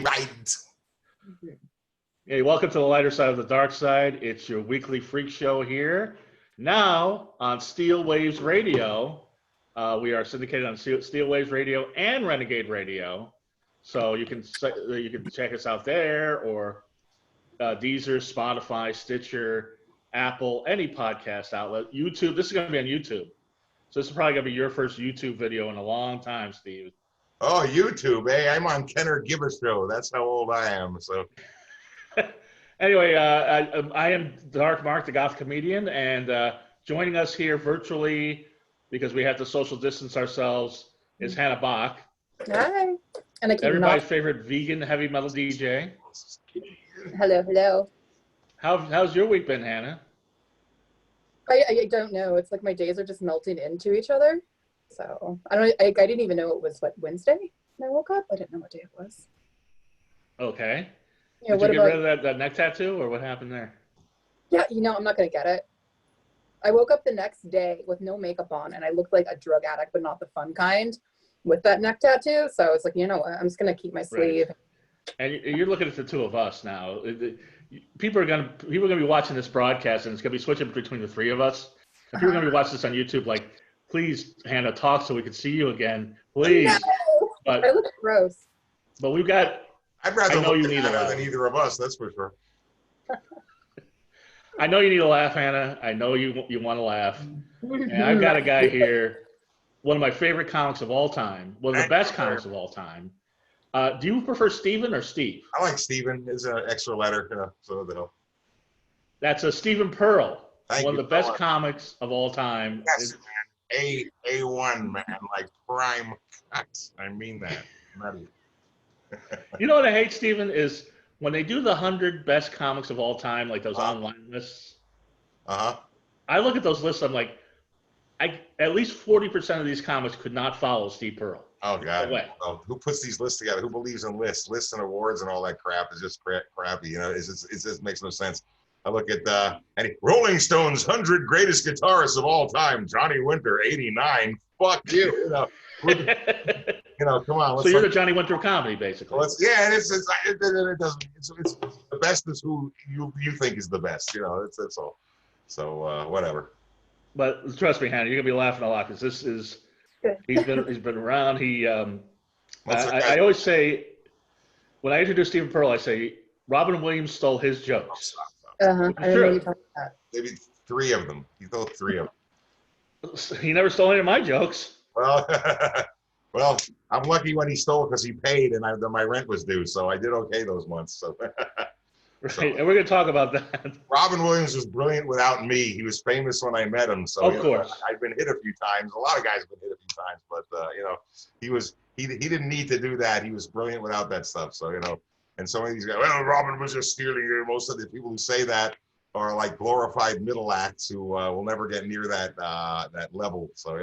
Right. Hey, welcome to the lighter side of the dark side. It's your weekly freak show here. Now on Steel Waves Radio. We are syndicated on Steel Waves Radio and Renegade Radio. So you can check us out there, or Deezer, Spotify, Stitcher, Apple, any podcast outlet. YouTube. This is going to be on YouTube. So this is probably going to be your first YouTube video in a long time, Steve. Oh, YouTube. Hey, I'm on Kenner Gibber Show. That's how old I am. So. Anyway, I am Dark Mark, the goth comedian, and joining us here virtually, because we have to social distance ourselves, is Hannah Bach. Hi. And everybody's favorite vegan heavy metal DJ. Hello, hello. How's your week been, Hannah? I don't know. It's like my days are just melting into each other. So I didn't even know it was Wednesday when I woke up. I didn't know what day it was. Okay. Yeah, Did you get rid of that neck tattoo, or what happened there? Yeah, I'm not gonna get it. I woke up the next day with no makeup on, and I looked like a drug addict, but not the fun kind, with that neck tattoo. So I was like, you know what? I'm just gonna keep my sleeve. Right. And you're looking at the two of us now. People are gonna be watching this broadcast, and it's gonna be switching between the three of us. If people are gonna be watching this on YouTube, like, please, Hannah, talk so we can see you again, please. No! But I look gross. But we've got. I'd rather look at Hannah than either of us. That's for sure. I know you need a laugh, Hannah. I know you want to laugh. And I've got a guy here, one of my favorite comics of all time, one of the best comics of all time. Do you prefer Steven or Steve? I like Steven. It's an extra letter, so That's a Stephen Pearl, one of the best comics of all time. Yes, man. A1, man, like prime cuts. I mean that. You know what I hate, Steven, is when they do the 100 best comics of all time, like those online lists. I look at those lists, I'm like, at least 40% of these comics could not follow Steve Pearl. Oh, God. Oh, who puts these lists together? Who believes in lists? Lists and awards and all that crap is just crappy. It just makes no sense. I look at Rolling Stones 100 greatest guitarists of all time. Johnny Winter, 89. Fuck you. Come on. So you're the Johnny Winter of comedy, basically. Well, it's the best is who you think is the best. That's all. So whatever. But trust me, Hannah, you're gonna be laughing a lot, because he's been around. I always say, when I introduce Stephen Pearl, I say Robin Williams stole his jokes. I remember you talking about that. Maybe 3 of them. He stole 3 of them. He never stole any of my jokes. Well, I'm lucky when he stole because he paid and my rent was due, so I did okay those months. So. Right, and we're going to talk about that. Robin Williams was brilliant without me. He was famous when I met him. So of course, I've been hit a few times. A lot of guys have been hit a few times, but he didn't need to do that. He was brilliant without that stuff. So and some of these guys, well, Robin was just stealing. Most of the people who say that are like glorified middle acts who will never get near that level. So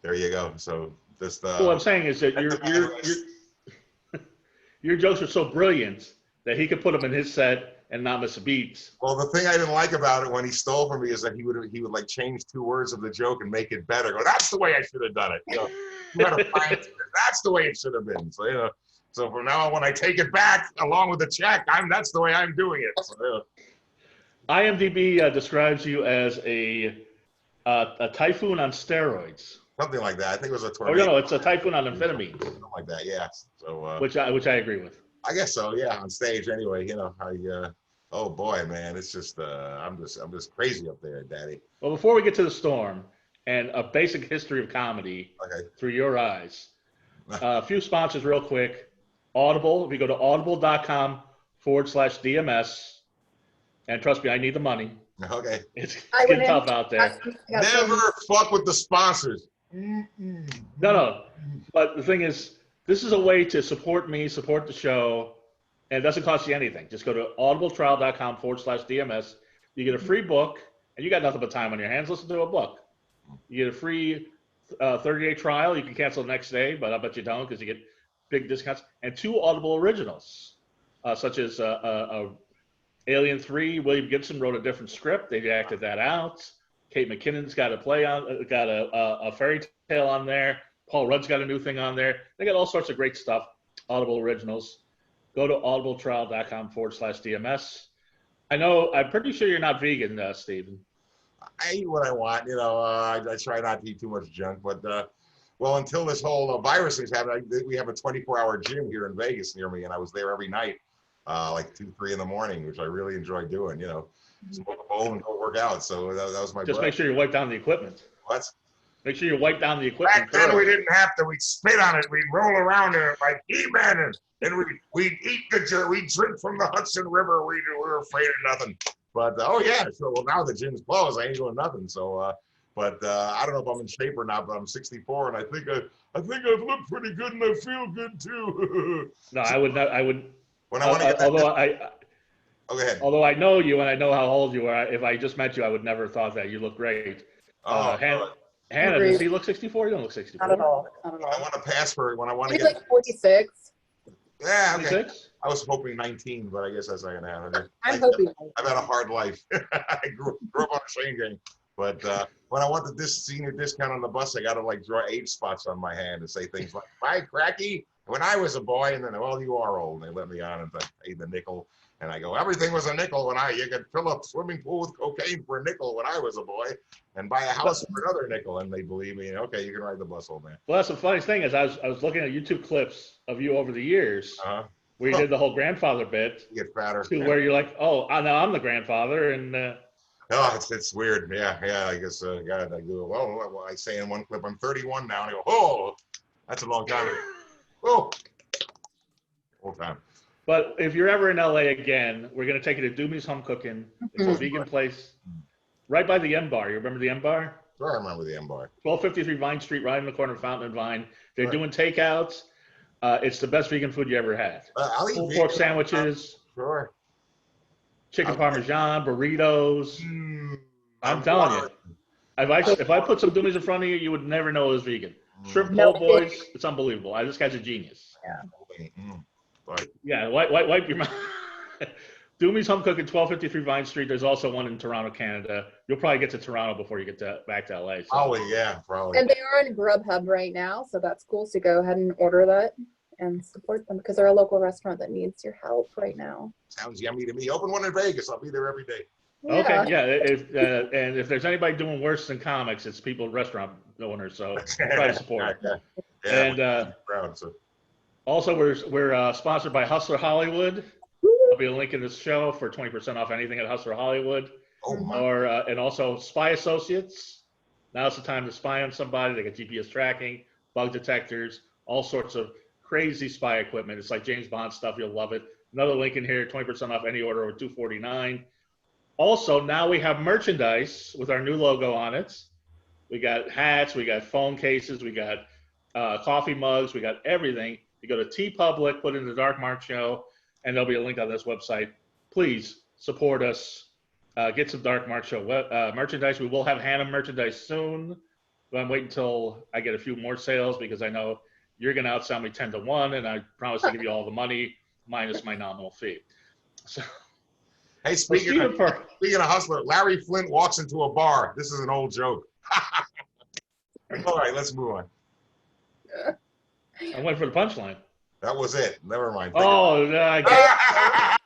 there you go. So just what I'm saying is that your jokes are so brilliant that he could put them in his set and not miss a beat. Well, the thing I didn't like about it when he stole from me is that he would like change 2 words of the joke and make it better. Go, that's the way I should have done it. You gotta find it. That's the way it should have been. So so from now on, when I take it back along with the check, that's the way I'm doing it. So, IMDb describes you as a typhoon on steroids. Something like that. I think it was a tornado. Oh no, it's a typhoon on amphetamines. Something like that. Yeah. So which I agree with. I guess so. Yeah, on stage anyway. Oh boy, man, it's just I'm just crazy up there, Daddy. Well, before we get to the storm and a basic history of comedy through your eyes, a few sponsors real quick. Audible. If you go to audible.com/DMS, and trust me, I need the money. Okay. It's getting tough out there. Never fuck with the sponsors. No. But the thing is, this is a way to support me, support the show, and it doesn't cost you anything. Just go to audibletrial.com/DMS. You get a free book, and you got nothing but time on your hands. Listen to a book. You get a free 30-day trial. You can cancel the next day, but I bet you don't, because you get big discounts. And 2 Audible originals, such as Alien 3. William Gibson wrote a different script. They acted that out. Kate McKinnon's got a fairy tale on there. Paul Rudd's got a new thing on there. They got all sorts of great stuff, Audible originals. go to audibletrial.com/DMS. I'm pretty sure you're not vegan, Steven. I eat what I want, I try not to eat too much junk, but well, until this whole virus thing's happened, we have a 24-hour gym here in Vegas near me, and I was there every night, like 2, 3 in the morning, which I really enjoy doing. Smoke a bowl and go work out. So that was my. Just make sure you wipe down the equipment. What? Make sure you wipe down the equipment. Back then we didn't have to. We'd spit on it. We'd roll around in it like He-Man, and we'd eat we'd drink from the Hudson River. We were afraid of nothing. But oh yeah, so well now the gym's closed. I ain't doing nothing. So but I don't know if I'm in shape or not. But I'm 64, and I think I've looked pretty good, and I feel good too. No, I would not. I would. When I want to get that. Go ahead. Although I know you and I know how old you are, if I just met you, I would never thought that. You look great. Hannah, does he look 64? You don't look 64. Not at all. Not at all. I want to pass for when I want to Maybe get like 46. Yeah, okay. 46? I was hoping 19, but I guess that's not gonna happen. I'm hoping. I've had a hard life. I grew up on a chain gang. But when I want the senior discount on the bus, I gotta like draw age spots on my hand and say things like "Bye, Cracky." When I was a boy, and then well, you are old, and they let me on and I paid the nickel. And I go, everything was a nickel you could fill a swimming pool with cocaine for a nickel when I was a boy and buy a house for another nickel. And they believe me. Okay, you can ride the bus, old man. Well, that's the funniest thing is I was looking at YouTube clips of you over the years where you did the whole grandfather bit. You get fatter. Where you're like, oh, now I'm the grandfather. And oh, it's weird. Yeah. I guess, God, I do. Well, I say in one clip, I'm 31 now. And I go, oh, that's a long time. Oh, old time. But if you're ever in LA again, we're going to take you to Doomy's Home Cooking. It's a vegan place right by the M Bar. You remember the M Bar? Sure, I remember the M Bar. 1253 Vine Street, right in the corner of Fountain and Vine. They're doing takeouts. It's the best vegan food you ever had. I'll eat pulled pork sandwiches. Sure. Chicken parmesan, burritos. I'm telling you. If I put some Doomy's in front of you, you would never know it was vegan. Shrimp po' boys, it's unbelievable. This guy's a genius. Yeah. Yeah, wipe your mouth. Doomy's Home Cooking, 1253 Vine Street. There's also one in Toronto, Canada. You'll probably get to Toronto before you get back to LA. So. Probably, yeah, probably. And they are in Grubhub right now, so that's cool. So go ahead and order that and support them because they're a local restaurant that needs your help right now. Sounds yummy to me. Open one in Vegas. I'll be there every day. Yeah. Okay, yeah. And if there's anybody doing worse than comics, it's people, restaurant owners. So try to support it. Yeah, proud, so. Also, we're sponsored by Hustler Hollywood. There'll be a link in this show for 20% off anything at Hustler Hollywood. Oh my. And also Spy Associates. Now's the time to spy on somebody. They got GPS tracking, bug detectors, all sorts of crazy spy equipment. It's like James Bond stuff. You'll love it. Another link in here, 20% off any order over $249. Also, now we have merchandise with our new logo on it. We got hats, we got phone cases, we got coffee mugs, we got everything. You go to TeePublic, put in the Dark Mark Show, and there'll be a link on this website. Please support us. Get some Dark Mark Show merchandise. We will have Hannah merchandise soon, but I'm waiting until I get a few more sales because I know you're going to outsell me 10-1, and I promise to give you all the money minus my nominal fee. So, hey, speaking of Hustler, Larry Flint walks into a bar. This is an old joke. All right, let's move on. I went for the punchline. That was it. Never mind. Oh, I guess.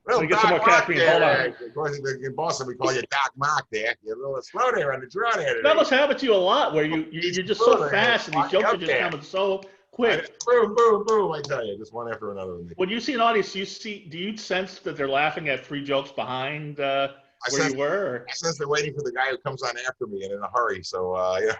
Well, get some more caffeine. Hold on. Of course, in Boston, we call you Doc Mark there. You're a little slow there on the draw there today. That must happen to you a lot where you're just so fast and these jokes are just coming so quick. Boom, boom, boom. I tell you, just one after another. When you see an audience, do you sense that they're laughing at 3 jokes behind where you were? Or? I sense they're waiting for the guy who comes on after me and in a hurry. So, get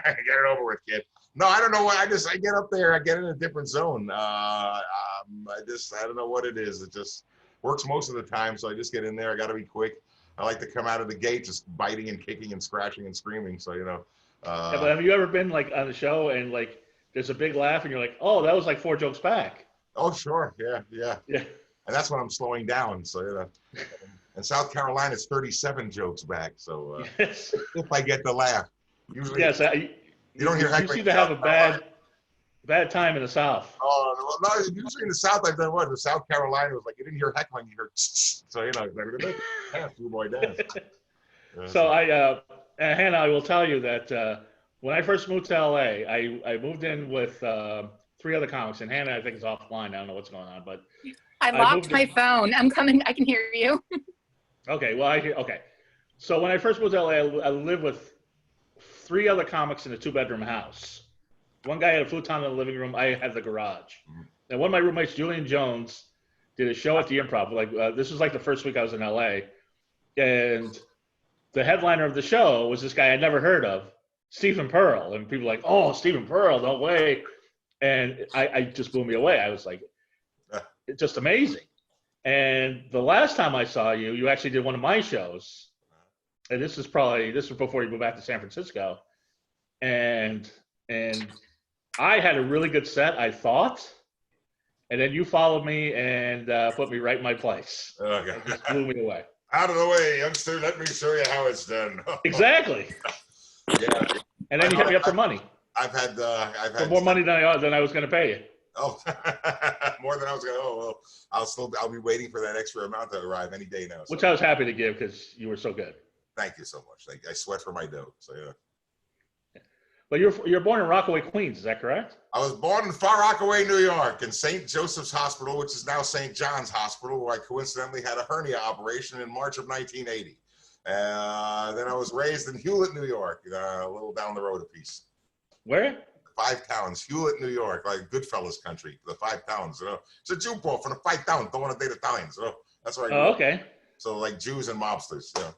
it over with, kid. No, I don't know why. I get up there, I get in a different zone. I don't know what it is. It just works most of the time. So I just get in there. I got to be quick. I like to come out of the gate just biting and kicking and scratching and screaming. So, yeah, but have you ever been like on the show and like there's a big laugh and you're like, oh, that was like 4 jokes back? Oh, sure. Yeah. And that's when I'm slowing down. So, in South Carolina, it's 37 jokes back. So if I get the laugh, usually. Yes. You don't hear heckling. You seem to have a bad time in the South. Oh, no, usually in the South, I've done what? In South Carolina, it was like you didn't hear heckling, you heard so, dance, boy dance. So Hannah, I will tell you that when I first moved to LA, I moved in with three other comics, and Hannah I think is offline. I don't know what's going on, but I locked my phone. I'm coming. I can hear you. Okay, well, okay. So when I first moved to LA, I lived with three other comics in a two-bedroom house. One guy had a futon in the living room. I had the garage. And one of my roommates, Julian Jones, did a show at the Improv. This was like the first week I was in LA, and the headliner of the show was this guy I'd never heard of, Stephen Pearl. And people were like, "Oh, Stephen Pearl, no way!" And I just blew me away. I was like, "It's just amazing." And the last time I saw you, you actually did one of my shows. And this was before you moved back to San Francisco. And I had a really good set, I thought. And then you followed me and put me right in my place. Okay. It just blew me away. Out of the way, youngster. Let me show you how it's done. Exactly. Yeah. And then you hit me up for money. I've had for more money than I was going to pay you. Oh, more than I was going to. Oh, well, I'll be waiting for that extra amount to arrive any day now. So. Which I was happy to give because you were so good. Thank you so much. I sweat for my dough. So yeah. But you're born in Rockaway, Queens. Is that correct? I was born in Far Rockaway, New York, in St. Joseph's Hospital, which is now St. John's Hospital, where I coincidentally had a hernia operation in March of 1980. Then I was raised in Hewlett, New York, a little down the road a piece. Where? 5 towns, Hewlett, New York, like Goodfellas country, the 5 towns. It's a Jew bro from the 5 towns, don't want to date Italians. That's where I grew up. Okay. So like Jews and mobsters. Yeah.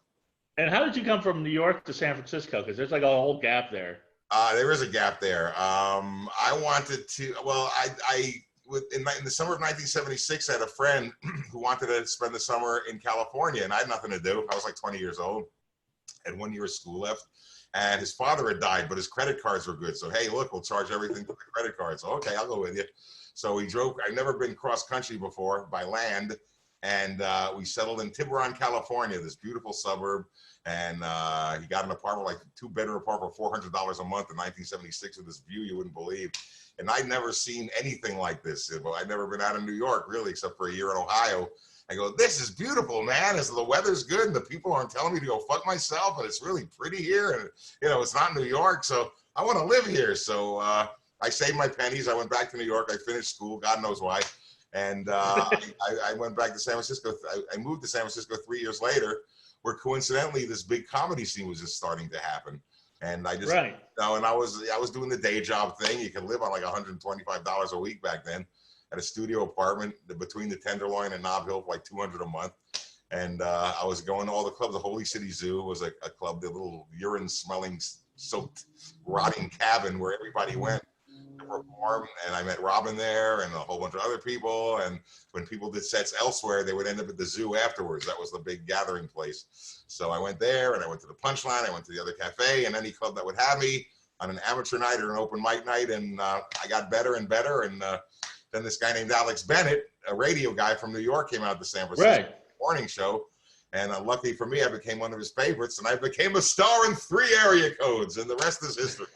And how did you come from New York to San Francisco? Because there's like a whole gap there. There is a gap there. I wanted to. Well, in the summer of 1976, I had a friend who wanted to spend the summer in California, and I had nothing to do. I was like 20 years old, had 1 year of school left. And his father had died, but his credit cards were good. So, hey, look, we'll charge everything to the credit cards. So, okay, I'll go with you. So we drove. I've never been cross country before by land. And we settled in Tiburon, California, this beautiful suburb. And he got an apartment, like a 2-bedroom apartment for $400 a month in 1976 with this view you wouldn't believe. And I'd never seen anything like this. I'd never been out of New York, really, except for a year in Ohio. I go, this is beautiful, man. The weather's good and the people aren't telling me to go fuck myself, and it's really pretty here, and it's not New York, so I want to live here. So I saved my pennies. I went back to New York. I finished school, God knows why, and I went back to San Francisco. I moved to San Francisco 3 years later, where coincidentally this big comedy scene was just starting to happen, and I just and I was doing the day job thing. You could live on like $125 a week back then. At a studio apartment between the Tenderloin and Nob Hill for like $200 a month. And I was going to all the clubs. The Holy City Zoo was a club, the little urine smelling, soaked, rotting cabin where everybody went to perform. And I met Robin there and a whole bunch of other people. And when people did sets elsewhere, they would end up at the zoo afterwards. That was the big gathering place. So I went there and I went to the Punchline. I went to the other cafe and any club that would have me on an amateur night or an open mic night. And I got better and better. And then this guy named Alex Bennett, a radio guy from New York, came out to San Francisco morning show. And luckily for me, I became one of his favorites. And I became a star in 3 area codes. And the rest is history.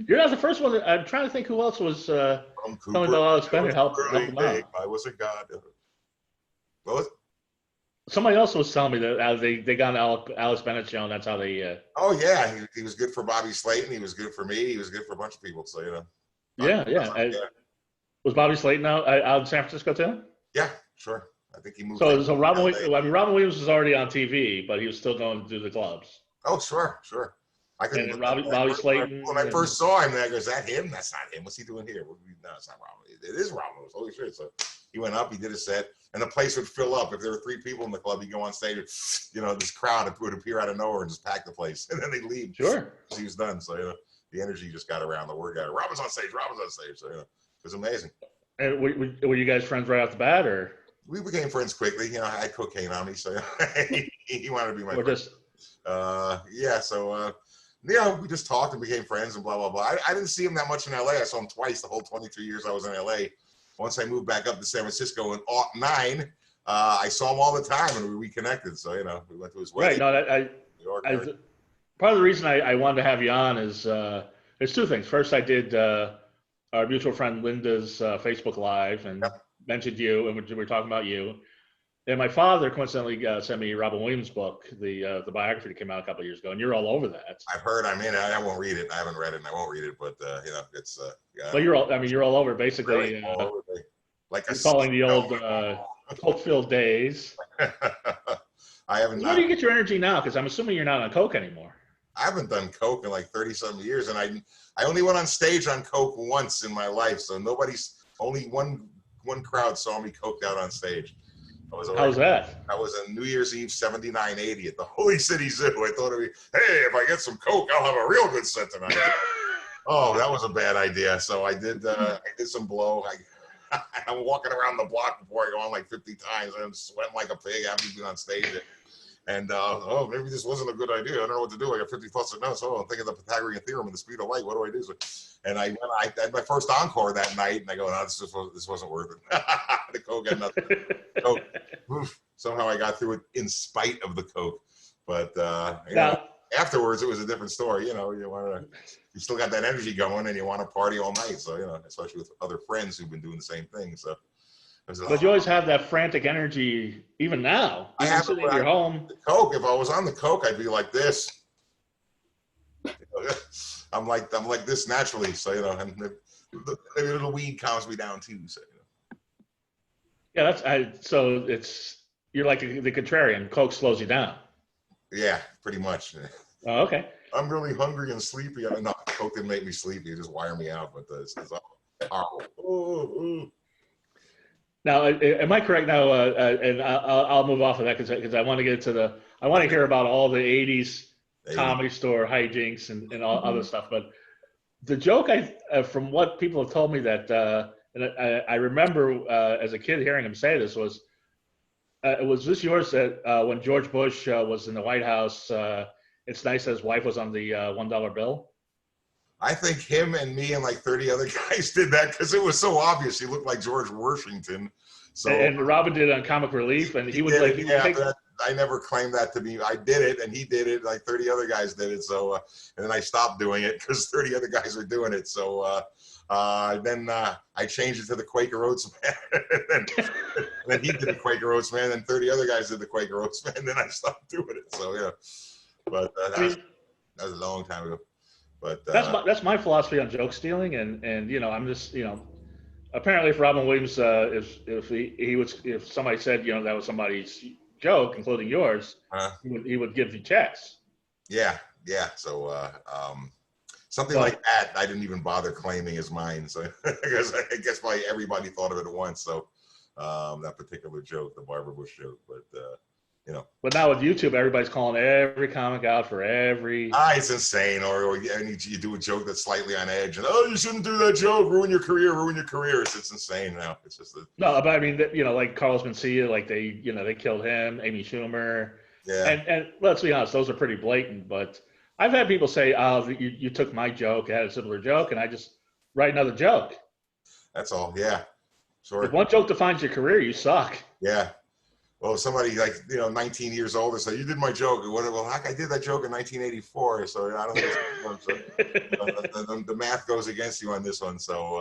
You're not the first one. I'm trying to think who else was telling about Alex Bennett help him out. I was a god. What was it? Somebody else was telling me that they got on Alex Bennett's show, and that's how they... Oh, yeah. He was good for Bobby Slayton. He was good for me. He was good for a bunch of people. So, Yeah. Was Bobby Slayton out in San Francisco too? Yeah, sure. I think he moved. So Robin Williams was already on TV, but he was still going to do the clubs. Oh, sure. I couldn't. Bobby Slayton. When I first saw him, I go, "Is that him? That's not him. What's he doing here?" No, it's not Robin. It is Robin. Holy shit! So he went up, he did a set, and the place would fill up. If there were 3 people in the club, he'd go on stage. This crowd would appear out of nowhere and just pack the place, and then they'd leave. Sure. He was done. So the energy just got around. The word got around. Robin's on stage. So it was amazing. And were you guys friends right off the bat, or? We became friends quickly. I had cocaine on me, so he wanted to be my friend. So we just talked and became friends and blah, blah, blah. I didn't see him that much in LA. I saw him twice the whole 22 years I was in LA. Once I moved back up to San Francisco in '09, I saw him all the time and we reconnected. So, we went to his wedding. Right. No, part of the reason I wanted to have you on is there's 2 things. First, I did our mutual friend Linda's Facebook Live and mentioned you, and we were talking about you. And my father coincidentally sent me Robin Williams' book, the biography that came out a couple of years ago, and you're all over that. I've heard. I mean, I won't read it. I haven't read it, and I won't read it. But it's yeah. Well, you're all over basically. Really all over like a calling the old coke-filled days. I haven't. Where do you get your energy now? Because I'm assuming you're not on coke anymore. I haven't done coke in like 30-some years, and I only went on stage on coke once in my life. So only one crowd saw me coked out on stage. How's that? I was on New Year's Eve 79-80 at the Holy City Zoo. I thought it'd be, hey, if I get some coke, I'll have a real good set tonight. Oh, that was a bad idea. So I did some blow. I'm walking around the block before I go on like 50 times. I'm sweating like a pig after being on stage. And maybe this wasn't a good idea. I don't know what to do. I got 50 thoughts at once. Oh, I'm thinking of the Pythagorean theorem and the speed of light. What do I do? So, and I had my first encore that night, and I go, no, this wasn't worth it. The coke had nothing. So, somehow I got through it in spite of the coke. But afterwards, it was a different story. You still got that energy going, and you want to party all night. So especially with other friends who've been doing the same thing. So. But you always have that frantic energy, even now. I have sitting in your home. The coke. If I was on the coke, I'd be like this. I'm like this naturally. So and maybe a little weed calms me down too. So yeah, so you're like the contrarian. Coke slows you down. Yeah, pretty much. Oh, okay. I'm really hungry and sleepy. No, coke didn't make me sleepy. It just wire me out. But it's horrible. Now, am I correct now? And I'll move off of that because I want to get to I want to hear about all the 80s comedy store hijinks and all other stuff. But the joke, from what people have told me that, and I remember as a kid hearing him say this was this yours that when George Bush was in the White House, it's nice that his wife was on the $1 bill? I think him and me and like 30 other guys did that because it was so obvious. He looked like George Washington. So and Robin did it on Comic Relief, and he would like. I never claimed that to be. I did it, and he did it. Like 30 other guys did it. So and then I stopped doing it because 30 other guys were doing it. So then I changed it to the Quaker Oats Man, and then he did the Quaker Oats Man, and 30 other guys did the Quaker Oats Man. And then I stopped doing it. So yeah, but that was a long time ago. But that's my philosophy on joke stealing, and I'm just apparently if Robin Williams if somebody said that was somebody's joke, including yours, he would give the checks. Yeah. So something like that, I didn't even bother claiming as mine. So I guess probably everybody thought of it at once. So that particular joke, the Barbara Bush joke, but. But now with YouTube, everybody's calling every comic out for every. It's insane. Or you do a joke that's slightly on edge, and you shouldn't do that joke. Ruin your career. It's insane now. It's just no, but I mean, like Carlos Mencia, like they killed him. Amy Schumer. Yeah. And let's be honest, those are pretty blatant. But I've had people say, "Oh, you took my joke. I had a similar joke, and I just write another joke." That's all. Yeah. Sure. If one joke defines your career, you suck. Yeah. Well, somebody 19 years old, say, you did my joke. Well, I did that joke in 1984, so I don't think it's the math goes against you on this one. So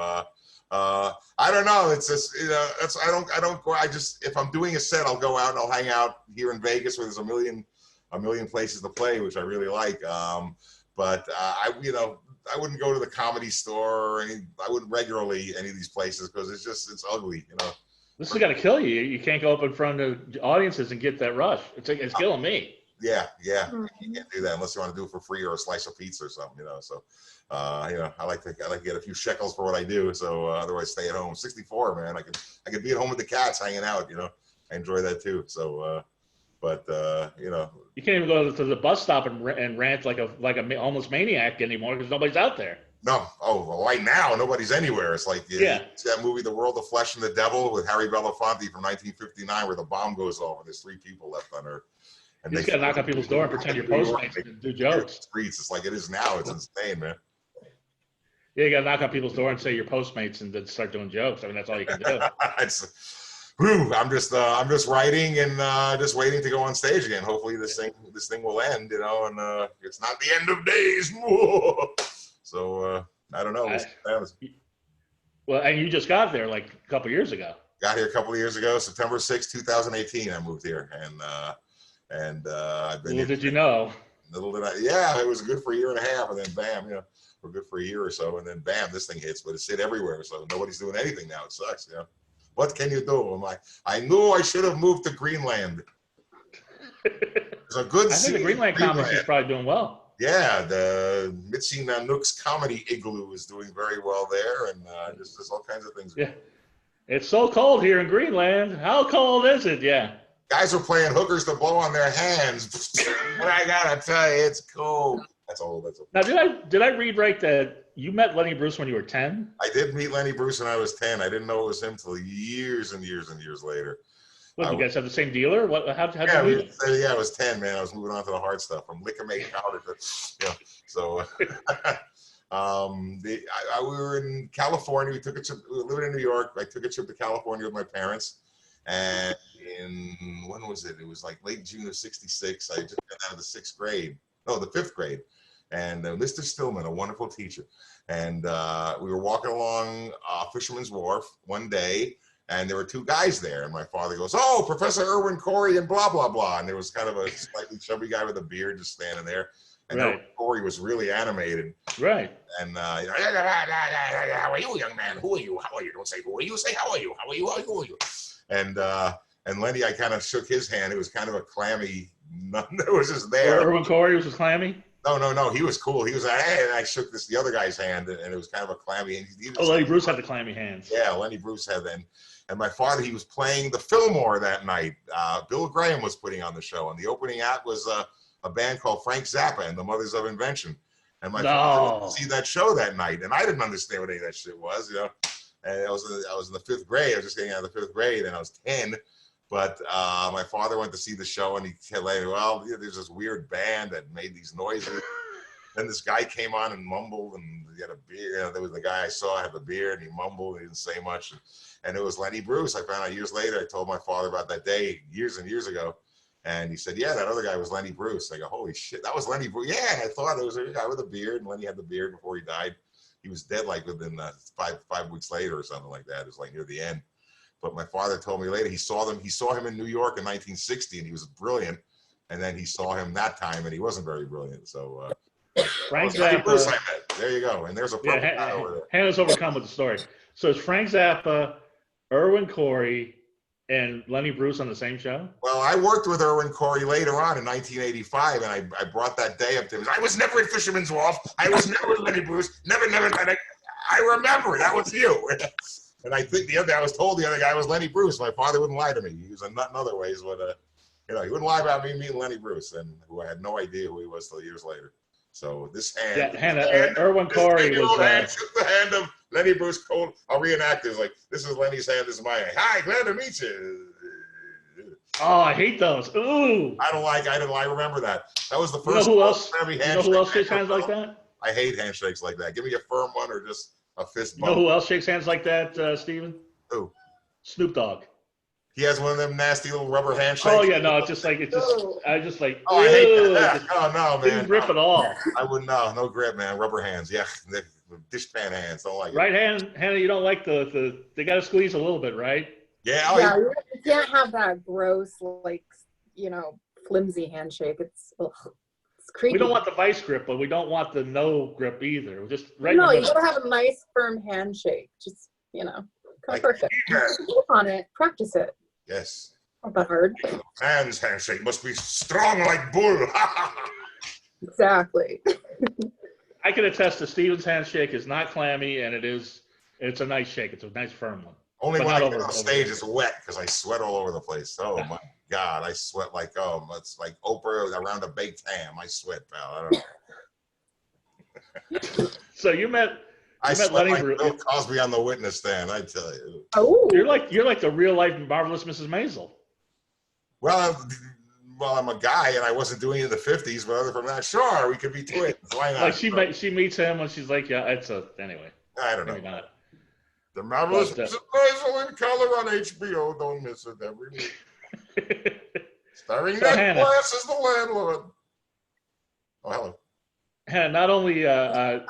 I don't know. It's just I don't go. If I'm doing a set, I'll go out and I'll hang out here in Vegas where there's a million places to play, which I really like. But I wouldn't go to the Comedy Store or I wouldn't regularly any of these places because it's ugly, This is going to kill you. You can't go up in front of audiences and get that rush. It's killing me. Yeah. You can't do that unless you want to do it for free or a slice of pizza or something, So, I like to get a few shekels for what I do. So otherwise, stay at home. 64, man. I could be at home with the cats hanging out. I enjoy that too. So, you can't even go to the bus stop and rant like a almost maniac anymore because nobody's out there. No. Oh, well, right now, nobody's anywhere. It's like, it's that movie, The World of Flesh and the Devil, with Harry Belafonte from 1959, where the bomb goes off and there's 3 people left on Earth. And you just got to knock on people's door and pretend you're Postmates and do jokes. Streets. It's like it is now. It's insane, man. Yeah, you got to knock on people's door and say you're Postmates and then start doing jokes. I mean, that's all you can do. I'm just writing and just waiting to go on stage again. Hopefully this thing will end, and it's not the end of days. So I don't know. Well, and you just got there like a couple years ago. Got here a couple of years ago, September 6, 2018. I moved here, and I've been. Little did you know. Little did I. Yeah, it was good for a year and a half, and then bam, we're good for a year or so, and then bam, this thing hits. But it's hit everywhere, so nobody's doing anything now. It sucks. What can you do? I'm like, I knew I should have moved to Greenland. There's a good. I think the Greenland comedy is probably doing well. Yeah, the Mitzi Nanook's Comedy Igloo is doing very well there, and there's all kinds of things. Yeah, it's so cold here in Greenland. How cold is it? Yeah. Guys are playing hookers to blow on their hands. But I gotta tell you, it's cold. That's all. Now, did I read right that you met Lenny Bruce when you were 10? I did meet Lenny Bruce when I was 10. I didn't know it was him till years and years and years later. What, you guys have the same dealer? What? How'd you meet? Yeah, I was 10, man. I was moving on to the hard stuff from liquor make powder to, So, we were in California. We were living in New York. I took a trip to California with my parents, and when was it? It was like late June of '66. I just got out of the 6th grade. No, the 5th grade. And Mr. Stillman, a wonderful teacher, and we were walking along Fisherman's Wharf one day. And there were 2 guys there, and my father goes, "Oh, Professor Irwin Corey and blah, blah, blah." And there was kind of a slightly chubby guy with a beard just standing there. And Irwin Corey was really animated. Right. And, how are you, young man? Who are you? How are you? Don't say who are you. Say how are you? How are you? Who are you? And Lenny, I kind of shook his hand. It was kind of a clammy, it was just there. Irwin Corey was clammy? No. He was cool. He was like, hey, and I shook the other guy's hand, and it was kind of a clammy. Lenny Bruce had the clammy hands. Yeah, Lenny Bruce had that. And my father, he was playing the Fillmore that night. Bill Graham was putting on the show, and the opening act was a band called Frank Zappa and the Mothers of Invention. And my father went to see that show that night, and I didn't understand what any of that shit was, And I was in the 5th grade. I was just getting out of the 5th grade, and I was 10. But my father went to see the show, and he said later, well, there's this weird band that made these noises. Then this guy came on and mumbled, and he had a beard. There was the guy I saw had the beard, and he mumbled. And he didn't say much, and it was Lenny Bruce. I found out years later. I told my father about that day years and years ago, and he said, "Yeah, that other guy was Lenny Bruce." I go, "Holy shit, that was Lenny Bruce!" Yeah, and I thought it was a guy with a beard, and Lenny had the beard before he died. He was dead like within 5 weeks later or something like that. It was like near the end. But my father told me later he saw him in New York in 1960, and he was brilliant. And then he saw him that time, and he wasn't very brilliant. So. Frank Zappa. There you go. And there's a purple guy over there. Hannah's overcome with the story. So it's Frank Zappa, Irwin Corey, and Lenny Bruce on the same show? Well, I worked with Irwin Corey later on in 1985, and I brought that day up to him. I was never at Fisherman's Wharf. I was never with Lenny Bruce. Never. I remember. That was you. And I think I was told the other guy was Lenny Bruce. My father wouldn't lie to me. He was a nut in other ways, but he wouldn't lie about me meeting Lenny Bruce, and who I had no idea who he was till years later. So this hand, Irwin Corey was shook the hand of Lenny Bruce. I'll reenact this. Like, this is Lenny's hand. This is my hand. Hi, glad to meet you. Oh, I hate those. Ooh. I remember that. That was the first. You know who else shakes hands like that? I hate handshakes like that. Give me a firm one or just a fist bump. You know who else shakes hands like that, Steven? Who? Snoop Dogg. He has one of them nasty little rubber handshakes. Oh yeah, no, I just like. Oh, I hate that. Oh no, man. Didn't grip at all. I wouldn't. No grip, man. Rubber hands. Yeah, dishpan hands. Don't like it. Right hand, Hannah. You don't like they got to squeeze a little bit, right? Yeah. You can't have that gross, flimsy handshake. It's creepy. We don't want the vice grip, but we don't want the no grip either. Just right. No, you gotta have a nice firm handshake. Just come perfect. Work on it. Practice it. Yes. Not that hard. Man's handshake must be strong like bull. Exactly. I can attest to Steven's handshake is not clammy, and it's a nice shake. It's a nice firm one. Only when I get on stage it's wet because I sweat all over the place. Oh my God, I sweat it's like Oprah around a baked ham. I sweat, pal. I don't know. So you met Lenny like Bill Cosby on the witness stand, I tell you. Oh, you're like the real life marvelous Mrs. Maisel. Well, I'm a guy and I wasn't doing it in the 50s, but other from that, sure, we could be twins. Why not? Like she meets him and she's like, yeah, anyway. I don't know. Maybe not. The marvelous Mrs. Maisel in color on HBO. Don't miss it every week. Starring Ned Glass as the landlord. Oh, hello. Hannah, not only I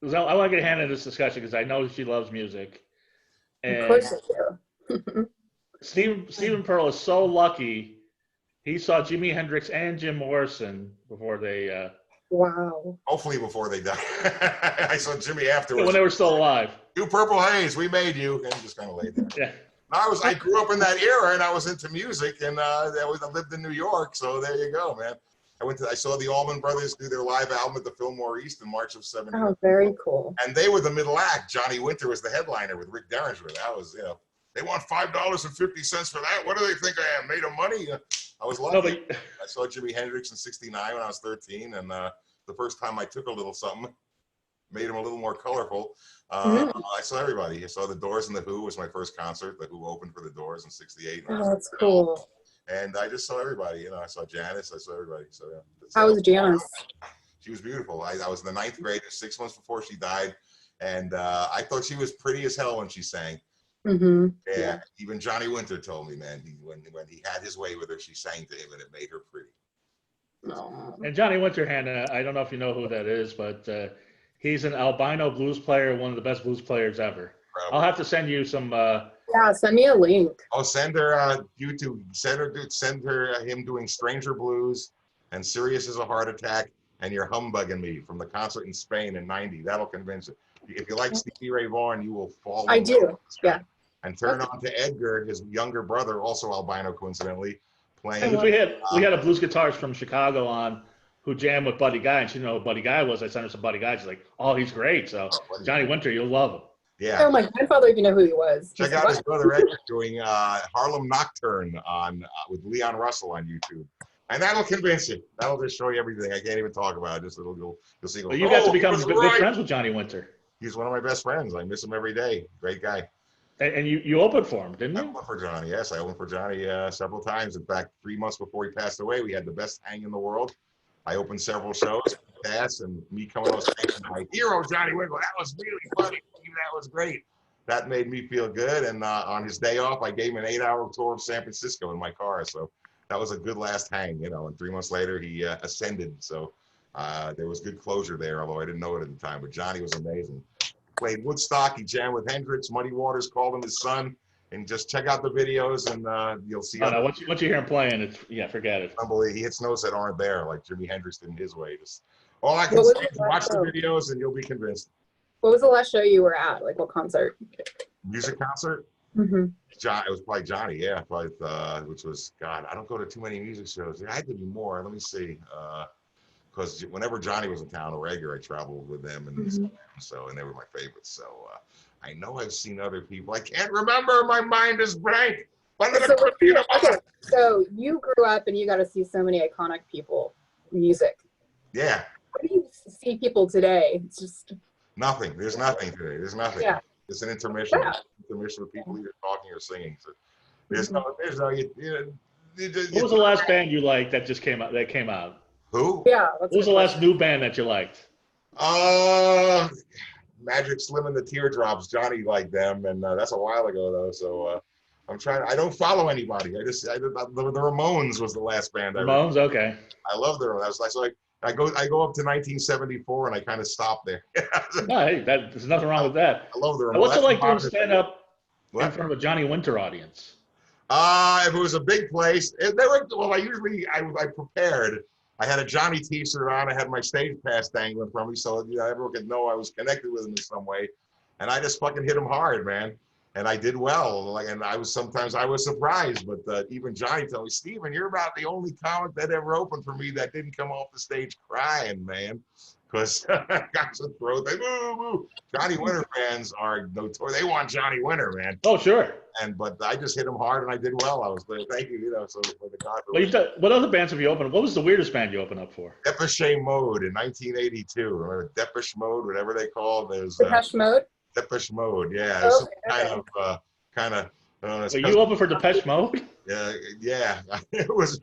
want to get Hannah in this discussion because I know she loves music. Of And course I do. Stephen Pearl is so lucky. He saw Jimi Hendrix and Jim Morrison before they. Wow. Hopefully before they die. I saw Jimmy afterwards. When they were still alive. You Purple Haze, we made you. And he just kind of laid there. Yeah. I grew up in that era, and I was into music, and I lived in New York, so there you go, man. I saw the Allman Brothers do their live album at the Fillmore East in March of '70. Oh, very cool. And they were the middle act. Johnny Winter was the headliner with Rick Derringer. That was, they want $5.50 for that. What do they think I am, made of money? I was lucky. No, but... I saw Jimi Hendrix in '69 when I was 13, and the first time I took a little something, made him a little more colorful. I saw everybody. I saw the Doors and the Who was my first concert. The Who opened for the Doors in '68. Oh, that's cool. And I just saw everybody. I saw Janice. I saw everybody. So yeah. How was Janice? She was beautiful. I was in the 9th grade, 6 months before she died, and I thought she was pretty as hell when she sang. Yeah. Even Johnny Winter told me, man, when he had his way with her, she sang to him, and it made her pretty. And Johnny Winter, Hannah, I don't know if you know who that is, but he's an albino blues player, one of the best blues players ever. Incredible. I'll have to send you some. Yeah, send me a link. Oh, send her YouTube. Send her him doing Stranger Blues and Serious as a Heart Attack and You're Humbugging Me from the concert in Spain in '90. That'll convince you. If you like Stevie Ray Vaughan, you will fall. I do. Yeah. And turn on to Edgar, his younger brother, also albino, coincidentally, playing. Because we had a blues guitarist from Chicago on who jammed with Buddy Guy, and she didn't know who Buddy Guy was. I sent her some Buddy Guy. She's like, "Oh, he's great." So Johnny Winter, you'll love him. Yeah. Oh, my grandfather, if you know who he was. Check out his brother Edgar doing Harlem Nocturne on with Leon Russell on YouTube, and that'll convince you. That'll just show you everything. I can't even talk about it. Just you'll see. Well, you got to become good friends with Johnny Winter. He's one of my best friends. I miss him every day. Great guy. And you opened for him, didn't you? I opened for Johnny. Yes, I opened for Johnny several times. In fact, 3 months before he passed away, we had the best hang in the world. I opened several shows, and me coming on stage and my hero Johnny Winter. That was really funny. That was great. That made me feel good. And on his day off, I gave him an 8-hour tour of San Francisco in my car. So that was a good last hang, And 3 months later, he ascended. So there was good closure there, although I didn't know it at the time. But Johnny was amazing. Played Woodstock. He jammed with Hendrix. Muddy Waters called him his son. And just check out the videos, and you'll see. Oh, no, once you hear him playing, forget it. Unbelievable. He hits notes that aren't there, like Jimi Hendrix did in his way. Just all I can say is watch the videos, and you'll be convinced. What was the last show you were at? Like what concert? Music concert? It was probably Johnny, yeah. Probably, which was, God, I don't go to too many music shows. I had to do more. Let me see. Because whenever Johnny was in town or Edgar, I traveled with them, and and they were my favorites. So I know I've seen other people. I can't remember. My mind is blank. So you grew up and you got to see so many iconic people, music. Yeah. How do you see people today? It's just nothing. There's nothing today. There's nothing. Yeah. It's an intermission. Yeah. Intermission with people either talking or singing. So there's what was the last band you liked that just came out? That came out. Who? Yeah. What was the last new band that you liked? Magic Slim and the Teardrops. Johnny liked them, and that's a while ago though. So I'm trying. I don't follow anybody. The Ramones was the last band. Ramones, okay. I love the Ramones. I go up to 1974, and I kind of stop there. No, hey, there's nothing wrong with that. I love the Ramones. What's it like doing stand up in front of a Johnny Winter audience? If it was a big place, I prepared. I had a Johnny t-shirt on. I had my stage pass dangling from me, so everyone could know I was connected with him in some way. And I just fucking hit him hard, man. And I did well. And I was surprised, but even Johnny told me, Steven, you're about the only comic that ever opened for me that didn't come off the stage crying, man. Because guys would throw things. Johnny Winter fans are notorious. They want Johnny Winter, man. Oh, sure. But I just hit him hard, and I did well. I was thank you, so for the God. Well, what other bands have you opened? What was the weirdest band you opened up for? Depeche Mode in 1982. Remember Depeche Mode, whatever they called. There's Depeche Mode. Depeche Mode, yeah. Kind of. So you opened for Depeche Mode? Yeah. It was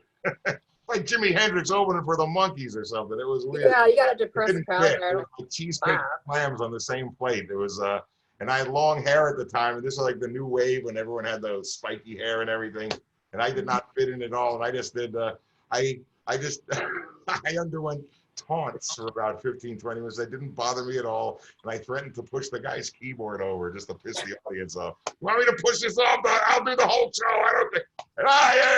like Jimi Hendrix opening for the Monkees or something. It was weird. Yeah, you got to depress the crowd there. Like cheesecake clams on the same plate. It was and I had long hair at the time, and this was like the new wave when everyone had those spiky hair and everything. And I did not fit in at all. And I just did I underwent taunts for about 15, 20 minutes. They didn't bother me at all. And I threatened to push the guy's keyboard over just to piss the audience off. You want me to push this off? I'll do the whole show. I don't care.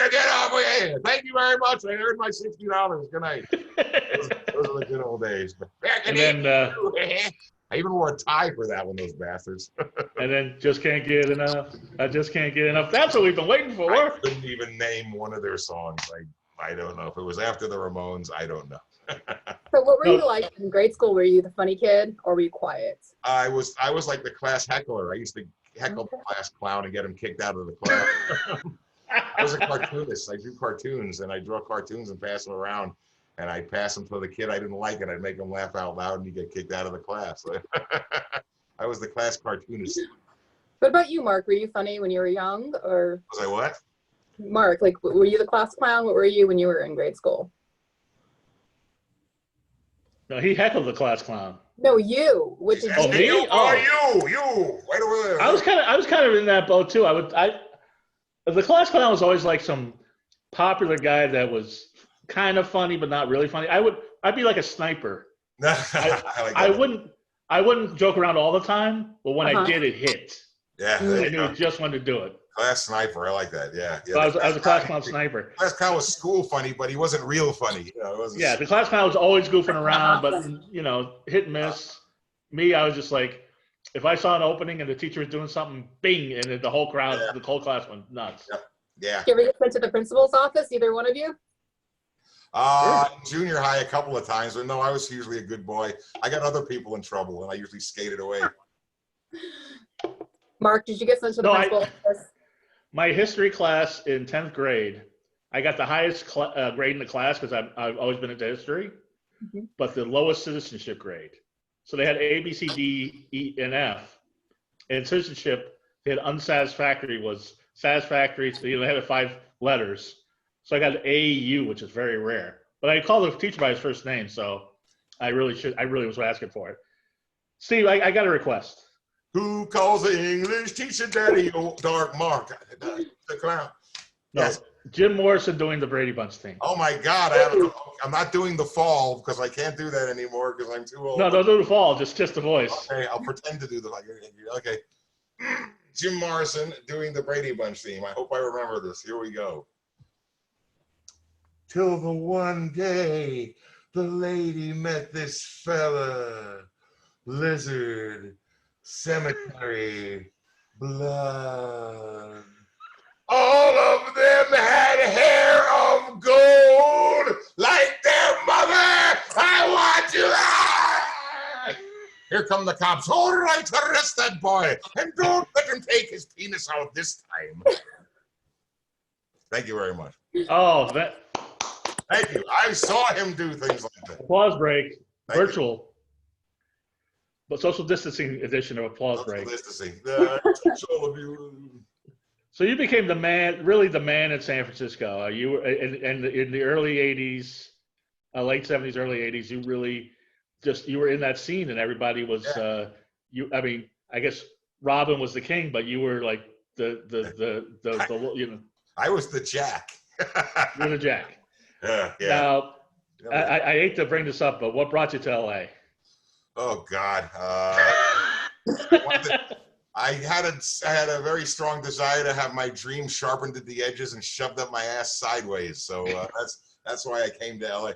And get off of here. Thank you very much. I earned my $60. Good night. Those are the good old days. And then I even wore a tie for that one, those bastards. and then just can't get enough. I just can't get enough. That's what we've been waiting for. I couldn't even name one of their songs. I don't know if it was after the Ramones. I don't know. So what were you like in grade school? Were you the funny kid or were you quiet? I was like the class heckler. I used to heckle the class clown and get him kicked out of the class. I was a cartoonist. I drew cartoons and I draw cartoons and pass them around. And I'd pass them to the kid I didn't like, and I'd make him laugh out loud, and he'd get kicked out of the class. I was the class cartoonist. What about you, Mark? Were you funny when you were young, or was I what? Mark, like, were you the class clown? What were you when you were in grade school? No, he heckled the class clown. No, you. Which is me? You, right over there. I was kind of in that boat too. The class clown was always like some popular guy that was kind of funny but not really funny. I'd be like a sniper. I wouldn't joke around all the time, but when I did, it hit. Yeah, I knew just when to do it. Class sniper, I like that. Yeah. So I was a class clown sniper. Class clown was school funny, but he wasn't real funny. Yeah, the class clown was always goofing around, but hit and miss. Me, I was just like, if I saw an opening and the teacher was doing something, bing, and the whole crowd, the whole class went nuts. Yep. Yeah. Did you ever get sent to the principal's office, either one of you? Junior high a couple of times, but no, I was usually a good boy. I got other people in trouble, and I usually skated away. Mark, did you get sent to the principal's office? My history class in 10th grade, I got the highest grade in the class because I've always been into history, but the lowest citizenship grade. So they had A, B, C, D, E, and F. And citizenship, they had unsatisfactory was satisfactory. So they had 5 letters. So I got an AU, which is very rare. But I called the teacher by his first name, so I really was asking for it. Steve, I got a request. Who calls the English teacher daddy, old dark Mark? The clown. No, Yes. Jim Morrison doing the Brady Bunch thing. Oh my God, I'm not doing the fall because I can't do that anymore because I'm too old. No, don't do the fall, just the voice. Okay, I'll pretend to do okay. Jim Morrison doing the Brady Bunch theme. I hope I remember this. Here we go. Till the one day the lady met this fella, lizard, cemetery, blood. All of them had hair of gold like their mother. I want you. Ah! Here come the cops. All right, arrest that boy. And don't let him take his penis out this time. Thank you very much. Oh, Thank you. I saw him do things like that. applause break, Thank virtual, but social distancing edition of applause break. Distancing. All of you. So you became the man, really the man in San Francisco. You were in the early '80s, late '70s, early '80s. You really you were in that scene, and everybody was you. I mean, I guess Robin was the king, but you were like the I was the Jack. You're the Jack. Yeah. Now, I hate to bring this up, but what brought you to LA? Oh God. I had a very strong desire to have my dream sharpened at the edges and shoved up my ass sideways. So that's why I came to LA.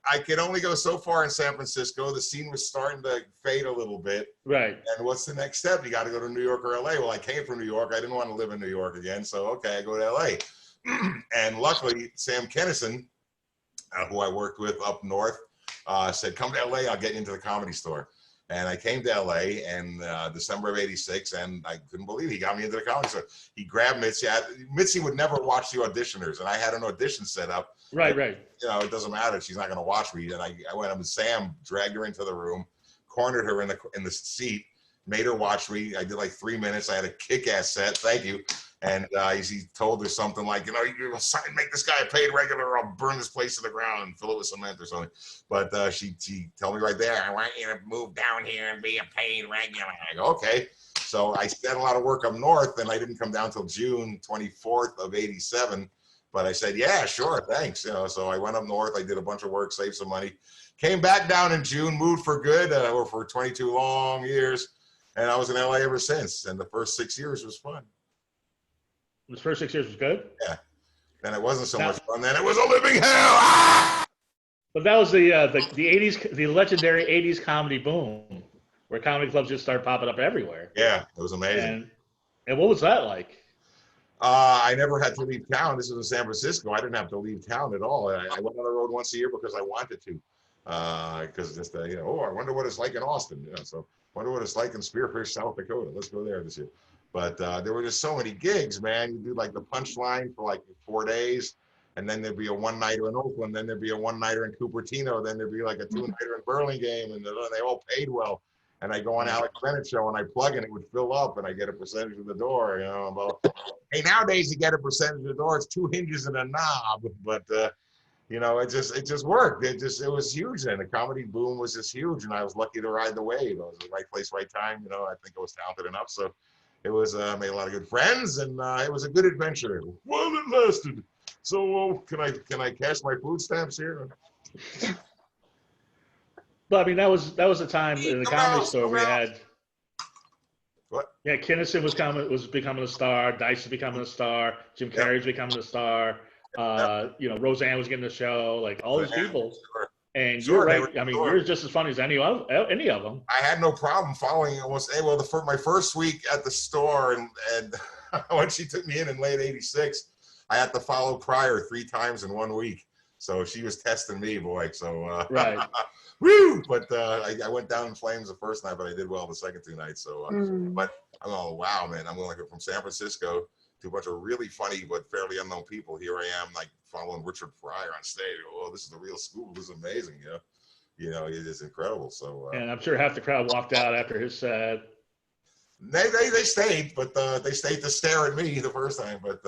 I could only go so far in San Francisco. The scene was starting to fade a little bit. Right. And what's the next step? You got to go to New York or LA. Well, I came from New York. I didn't want to live in New York again. So, okay, I go to LA. And luckily, Sam Kennison, who I worked with up north, said, come to LA, I'll get you into the Comedy Store. And I came to LA in December of '86, and I couldn't believe he got me into the Comedy Store. He grabbed Mitzi. Mitzi would never watch the auditioners, and I had an audition set up. Right. You know, it doesn't matter. She's not going to watch me. And I went up and Sam dragged her into the room, cornered her in the seat, made her watch me. I did like 3 minutes. I had a kick-ass set. Thank you. And he told her something like, you know, you make this guy a paid regular or I'll burn this place to the ground and fill it with cement or something. But she told me right there, I want you to move down here and be a paid regular. I go, okay. So I did a lot of work up north, and I didn't come down till June 24th of '87. But I said, yeah, sure, thanks. You know, so I went up north. I did a bunch of work, saved some money, came back down in June, moved for good, or for 22 long years, and I was in LA ever since. And the first 6 years was fun. The first 6 years was good. Yeah. Then it wasn't so much fun. Then it was a living hell. Ah! But that was the 80s, the legendary 80s comedy boom, where comedy clubs just started popping up everywhere. Yeah, it was amazing. And what was that like? I never had to leave town. This was in San Francisco. I didn't have to leave town at all. I went on the road once a year because I wanted to. Because just you know, I wonder what it's like in Austin. You know, so wonder what it's like in Spearfish, South Dakota. Let's go there this year. But there were just so many gigs, man. You do like the Punchline for like 4 days, and then there'd be a one-nighter in Oakland, then there'd be a one-nighter in Cupertino, then there'd be like a two-nighter in Burlingame, and they all paid well. And I go on Alex Bennett show and I plug and it would fill up and I get a percentage of the door, you know. But, hey, nowadays you get a percentage of the door. It's 2 hinges and a knob, but you know, it just worked. It was huge then. The comedy boom was just huge, and I was lucky to ride the wave. I was in the right place, right time. You know, I think I was talented enough, so it was made a lot of good friends, and it was a good adventure. Well, it lasted. So can I cash my food stamps here? Well, I mean, that was the time in the Comedy Store we had. What? Yeah, Kinnison was becoming a star. Dice was becoming a star. Jim Carrey's becoming a star. You know, Roseanne was getting the show. Like all these people. Sure. And you're right. I mean, you're just as funny as any of them. I had no problem following it. My first week at the store, and when she took me in late '86, I had to follow Pryor 3 times in 1 week. So she was testing me, boy. So right. Woo! But I went down in flames the first night, but I did well the second 2 nights. So, but I'm going, wow, man! I'm going from San Francisco to a bunch of really funny but fairly unknown people. Here I am, like following Richard Pryor on stage. Oh, this is the real school. This is amazing. You know, it is incredible. So, and I'm sure half the crowd walked out after his set. They stayed, but they stayed to stare at me the first time. But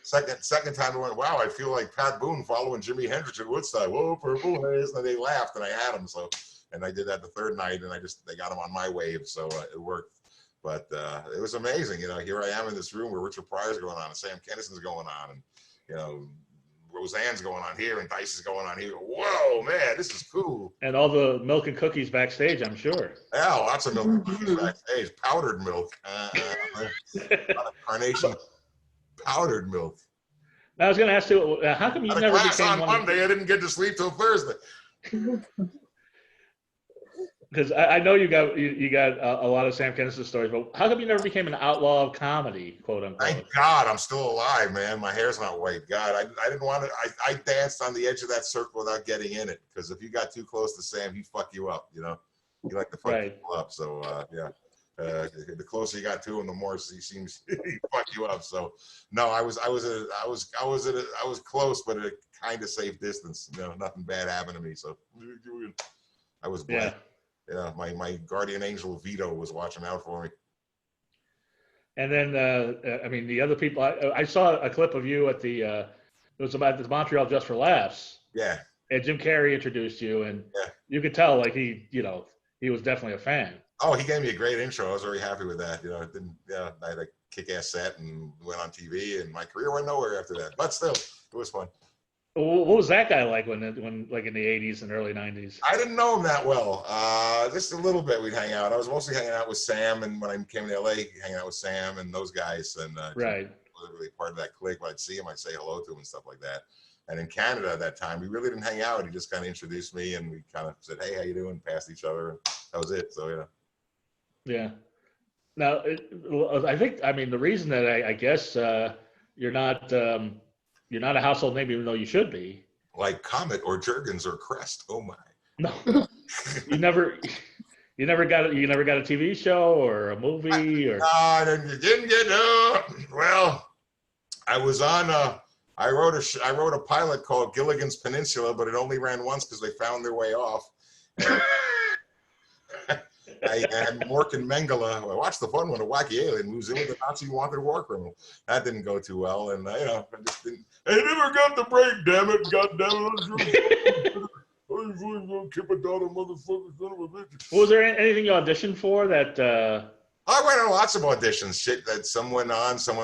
second time I went, wow, I feel like Pat Boone following Jimi Hendrix at Woodstock. Whoa, purple haze. And they laughed, and I had them. So, and I did that the third night, and they got them on my wave, so it worked. But it was amazing. You know, here I am in this room where Richard Pryor's going on, and Sam Kinnison's going on, and you know, Roseanne's going on here, and Dice is going on here. Whoa, man, this is cool. And all the milk and cookies backstage, I'm sure. Yeah, lots of milk and cookies backstage. Powdered milk. Carnation powdered milk. I was going to ask you, how come you never became on Monday? I didn't get to sleep till Thursday. Because I know you got a lot of Sam Kinison stories, but how come you never became an outlaw of comedy, quote unquote? Thank God I'm still alive, man. My hair's not white. God, I didn't want to. I danced on the edge of that circle without getting in it, because if you got too close to Sam, he'd fuck you up. You know, he like to fuck people up. So yeah, the closer you got to him, the more he seems he fuck you up. So no, I was close, but at a kind of safe distance. You know, nothing bad happened to me. So I was blessed. Yeah, my guardian angel Vito was watching out for me. And then, I mean, the other people, I saw a clip of you at it was about the Montreal Just for Laughs. Yeah. And Jim Carrey introduced you, and you could tell, like, he was definitely a fan. Oh, he gave me a great intro. I was very happy with that. You know, I had a kick-ass set and went on TV, and my career went nowhere after that. But still, it was fun. What was that guy like when like in the 80s and early 90s? I didn't know him that well. Just a little bit we'd hang out. I was mostly hanging out with Sam, and when I came to LA, hanging out with Sam and those guys. And right. Wasn't really part of that clique. When I'd see him, I'd say hello to him and stuff like that. And in Canada at that time, we really didn't hang out. He just kind of introduced me, and we kind of said, hey, how you doing? Passed each other, and that was it. So, yeah. Yeah. Now, I mean, the reason that I guess you're not a household name, even though you should be. Like Comet or Jergens or Crest. Oh my. No. you never got a TV show or a movie or. No, I didn't get. Well, I was on. I wrote a pilot called Gilligan's Peninsula, but it only ran once because they found their way off. I had Mork and Mengele. I watched the fun one, a wacky alien moves in with a Nazi wanted war criminal. That didn't go too well, and I just didn't. I never got the break, damn it! God damn it! Was there anything you auditioned for that? I went on lots of auditions. Shit that some went on, some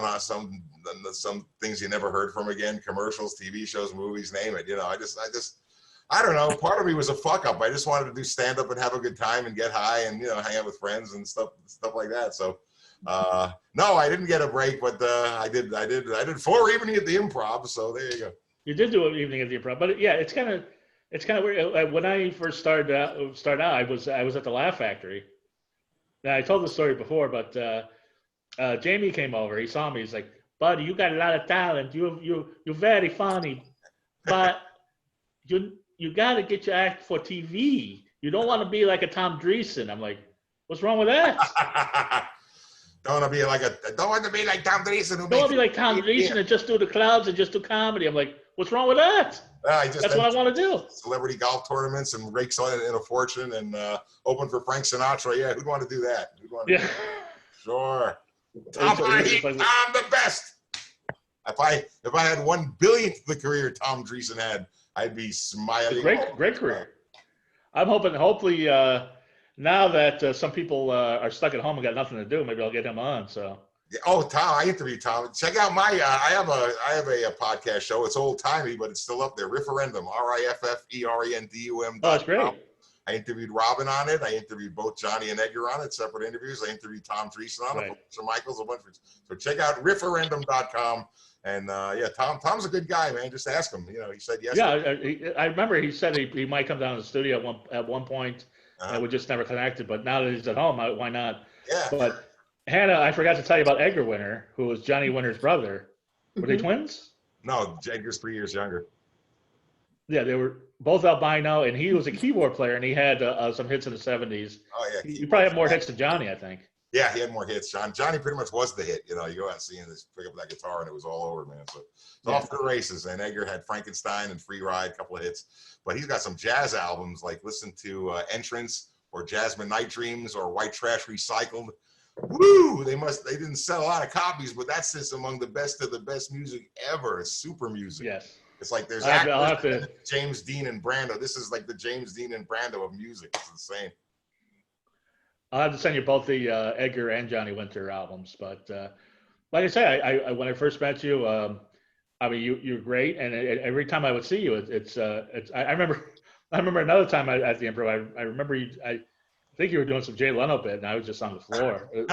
things you never heard from again. Commercials, TV shows, movies, name it. You know, I don't know. Part of me was a fuck up. I just wanted to do stand up and have a good time and get high and hang out with friends and stuff like that. So no, I didn't get a break, but I did 4 evenings at the Improv. So there you go. You did do an evening at the Improv, but yeah, it's kind of weird. When I first started out, I was at the Laugh Factory. Now I told the story before, but Jamie came over. He saw me. He's like, "Buddy, you got a lot of talent. You're very funny, but you got to get your act for TV. You don't want to be like a Tom Dreesen." I'm like, "What's wrong with that?" Don't want to be like Tom Dreesen. Don't want to be like Tom Dreesen and just do the clouds and just do comedy. I'm like, "What's wrong with that?" That's what I want to do. Celebrity golf tournaments and rakes on it in a fortune and open for Frank Sinatra. Yeah, who'd want to do that? Yeah. Sure. Tom, I'm the best. If I had 1 billionth the career Tom Dreesen had, I'd be smiling. Great career. I'm hopefully now that some people are stuck at home and got nothing to do, maybe I'll get him on. So. Oh, Tom, I interviewed Tom. Check out my, I have a podcast show. It's old timey, but it's still up there. Rifferendum, RIFFERENDUM. Oh, that's great. I interviewed Robin on it. I interviewed both Johnny and Edgar on it, separate interviews. I interviewed Tom Dreesen on it, Sir Michaels, a bunch of. So check out rifferendum.com. And yeah, Tom's a good guy, man. Just ask him. He said yes. Yeah, I remember he said he might come down to the studio at one point, and we just never connected. But now that he's at home, why not? Yeah. But Hannah, I forgot to tell you about Edgar Winter, who was Johnny Winter's brother. Were they twins? No, Edgar's 3 years younger. Yeah, they were both albino, and he was a keyboard player, and he had some hits in the 70s. Oh, yeah. He probably had more hits than Johnny, I think. Yeah, he had more hits. Johnny pretty much was the hit. You go out and see him, pick up that guitar, and it was all over, man. So it's off to the races. And Edgar had Frankenstein and Free Ride, a couple of hits. But he's got some jazz albums, like listen to Entrance or Jasmine Night Dreams or White Trash Recycled. Woo! They didn't sell a lot of copies, but that's just among the best of the best music ever. It's super music. Yes. It's like there's James Dean and Brando. This is like the James Dean and Brando of music. It's insane. I'll have to send you both the Edgar and Johnny Winter albums. But like I say, I when I first met you, I mean, you're great. And every time I would see you, I remember another time at the Improv. I remember you. I think you were doing some Jay Leno bit, and I was just on the floor. And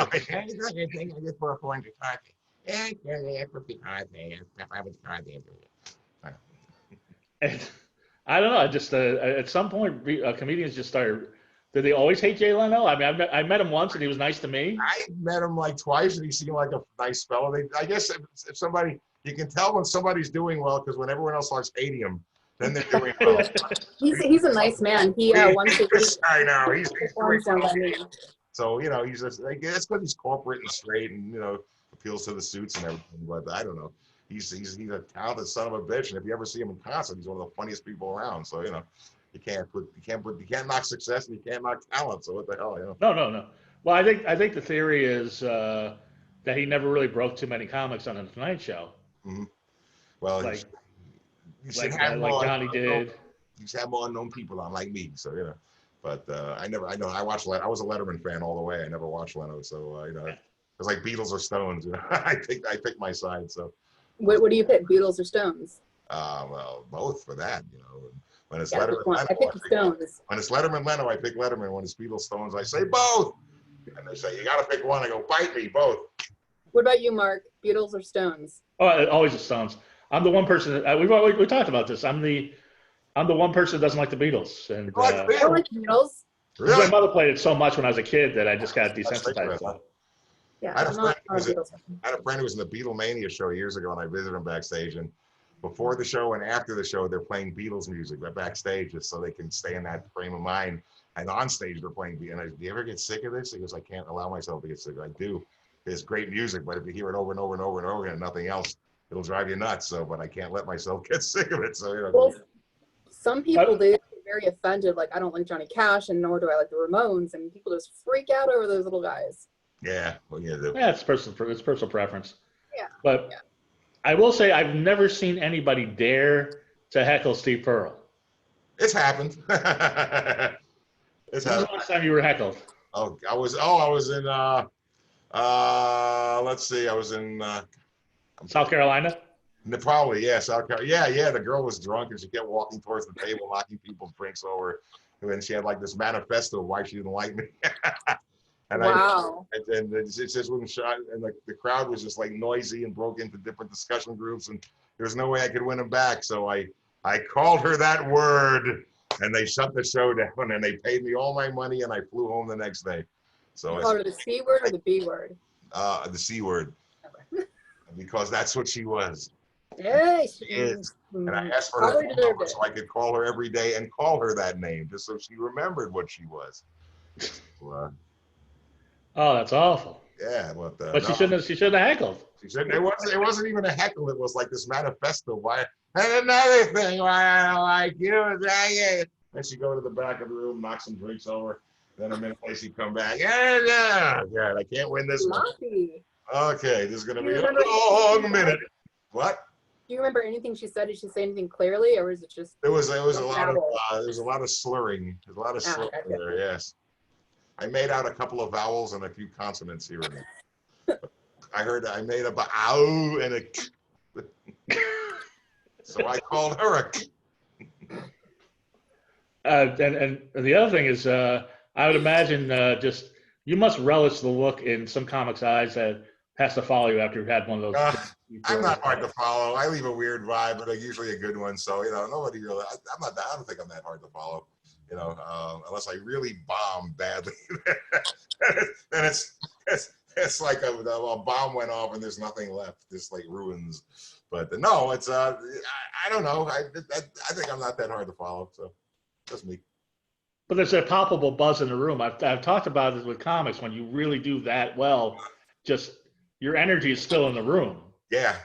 I don't know. I just at some point, comedians just started. Did they always hate Jay Leno? I mean, I met him once, and he was nice to me. I met him like twice, and he seemed like a nice fellow. I guess if somebody, you can tell when somebody's doing well, because when everyone else starts hating him, then they're doing well. He's a nice man. He wants to. I know he's doing well. So he's just like, that's because he's corporate and straight, and appeals to the suits and everything. But I don't know. He's a talented son of a bitch, and if you ever see him in concert, he's one of the funniest people around. So you can't knock success, and you can't knock talent. So what the hell, No. Well, I think the theory is that he never really broke too many comics on the Tonight Show. Mm-hmm. Well, like Johnny did. You should have more unknown people on, like me. So but I was a Letterman fan all the way. I never watched Leno, so it was like Beatles or Stones. I picked my side. So. What do you pick, Beatles or Stones? Well, both for that, When it's Letterman, Leno, I pick the Stones. When it's Letterman, Leno, I pick Letterman. When it's Beatles, Stones, I say both. And they say, you got to pick one. I go, bite me, both. What about you, Mark? Beatles or Stones? Oh, always the Stones. I'm the one person that we talked about this. I'm the one person that doesn't like the Beatles. And I like the Beatles. Really? My mother played it so much when I was a kid that I just got desensitized. Yeah, I had a friend who was in the Beatlemania show years ago, and I visited him backstage. And before the show and after the show, they're playing Beatles music backstage just so they can stay in that frame of mind. And on stage, they're playing Beatles. And do you ever get sick of this? He goes, I can't allow myself to get sick. I do. It's great music, but if you hear it over and over and over and over again and nothing else, it'll drive you nuts. So, but I can't let myself get sick of it. So, Well, some people do get very offended. Like, I don't like Johnny Cash, and nor do I like the Ramones. And people just freak out over those little guys. Yeah. Well, it's personal preference. Yeah. But I will say I've never seen anybody dare to heckle Steve Pearl. It's happened. When was the last time you were heckled? I was in Let's see. I was in South Carolina? probably, yeah, South Carolina. Yeah. The girl was drunk and she kept walking towards the table, knocking people's drinks over. And then she had like this manifesto of why she didn't like me. And Wow. and it just wouldn't shut. And like the crowd was just like noisy and broke into different discussion groups. And there was no way I could win them back. So I called her that word and they shut the show down and they paid me all my money and I flew home the next day. So You called her the C word or the B word? the C word. Okay. Because that's what she was. Yes. And I asked for her phone number so I could call her every day and call her that name just so she remembered what she was. So, Oh, that's awful. yeah, But no, she shouldn't have heckled. she said it wasn't even a heckle. It was like this manifesto. Why? And another thing why I don't like you is that. And she go to the back of the room, knock some drinks over. Then a minute later she come back. Yeah, I can't win this one. Okay, this is gonna be a long minute. What? Do you remember anything she said? Did she say anything clearly, or was it just? There was a lot of slurring. There's a lot of slurring there. Yes, I made out a couple of vowels and a few consonants here and there. I made up a ow and a k. So I called her a k. And the other thing is, I would imagine just you must relish the look in some comics' eyes that has to follow you after you've had one of those. I'm not hard to follow. I leave a weird vibe, but usually a good one. So nobody really. I don't think I'm that hard to follow. Unless I really bomb badly, then it's like a bomb went off and there's nothing left, just like ruins. But no, it's I don't know. I think I'm not that hard to follow. So that's me. But there's a palpable buzz in the room. I've talked about it with comics. When you really do that well, just your energy is still in the room. Yeah.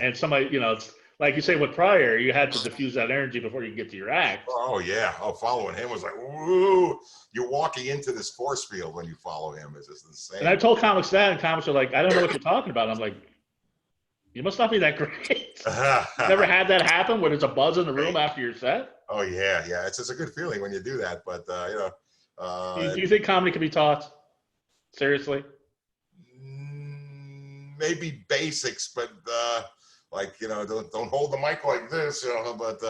And somebody, it's like you say with Pryor, you had to diffuse that energy before you get to your act. Oh yeah. Following him was like, woo! You're walking into this force field when you follow him. It's just insane. And I told comics that, and comics are like, I don't know what you're talking about. I'm like, you must not be that great. Never had that happen where there's a buzz in the room after your set? Oh yeah. It's a good feeling when you do that. But do you think comedy can be taught? Seriously? Maybe basics, but don't hold the mic like this, but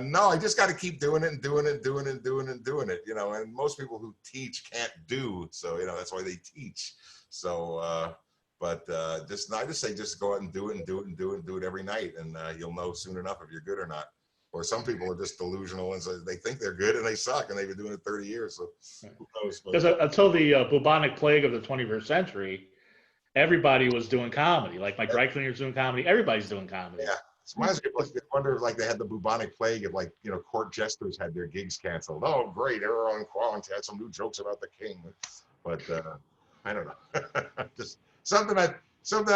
no, I just got to keep doing it and doing it. And most people who teach can't do, so that's why they teach. So I just say just go out and do it every night, and you'll know soon enough if you're good or not. Or some people are just delusional and so they think they're good and they suck, and they've been doing it 30 years. So who knows? Because until the bubonic plague of the 21st century, everybody was doing comedy. Like my dry cleaner's doing comedy. Everybody's doing comedy. Yeah. It reminds me of, I wonder if they had the bubonic plague if court jesters had their gigs canceled. Oh, great. They were on quarantine. Had some new jokes about the king. But I don't know. Just something I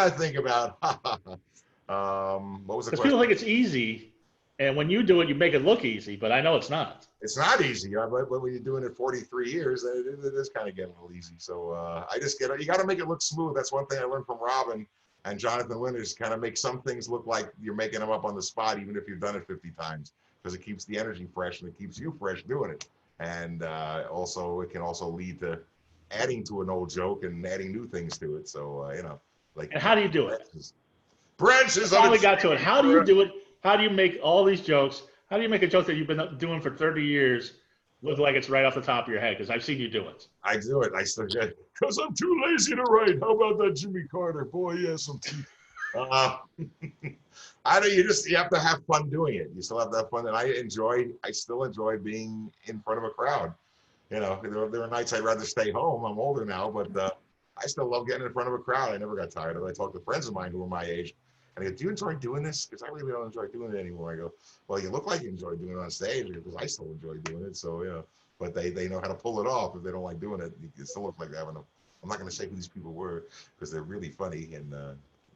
think about. What was the question? People think it's easy. And when you do it, you make it look easy, but I know it's not. It's not easy, but when you're doing it 43 years, it is kind of getting a little easy. So you got to make it look smooth. That's one thing I learned from Robin and Jonathan Winters. Kind of make some things look like you're making them up on the spot, even if you've done it 50 times, because it keeps the energy fresh and it keeps you fresh doing it. And also, it can also lead to adding to an old joke and adding new things to it. So And how do you do it? Branches. Finally got to it. How do you do it? How do you make all these jokes? How do you make a joke that you've been doing for 30 years look like it's right off the top of your head? Because I've seen you do it. I do it. I still get it. Because I'm too lazy to write. How about that Jimmy Carter? Boy, he has some teeth. You have to have fun doing it. You still have to have fun. And I still enjoy being in front of a crowd. There are nights I'd rather stay home. I'm older now, but I still love getting in front of a crowd. I never got tired of it. I talk to friends of mine who are my age. And I go, do you enjoy doing this? Because I really don't enjoy doing it anymore. I go, well, you look like you enjoy doing it on stage, because I still enjoy doing it. So, but they know how to pull it off. If they don't like doing it, it still looks like they're having I'm not going to say who these people were, because they're really funny. And,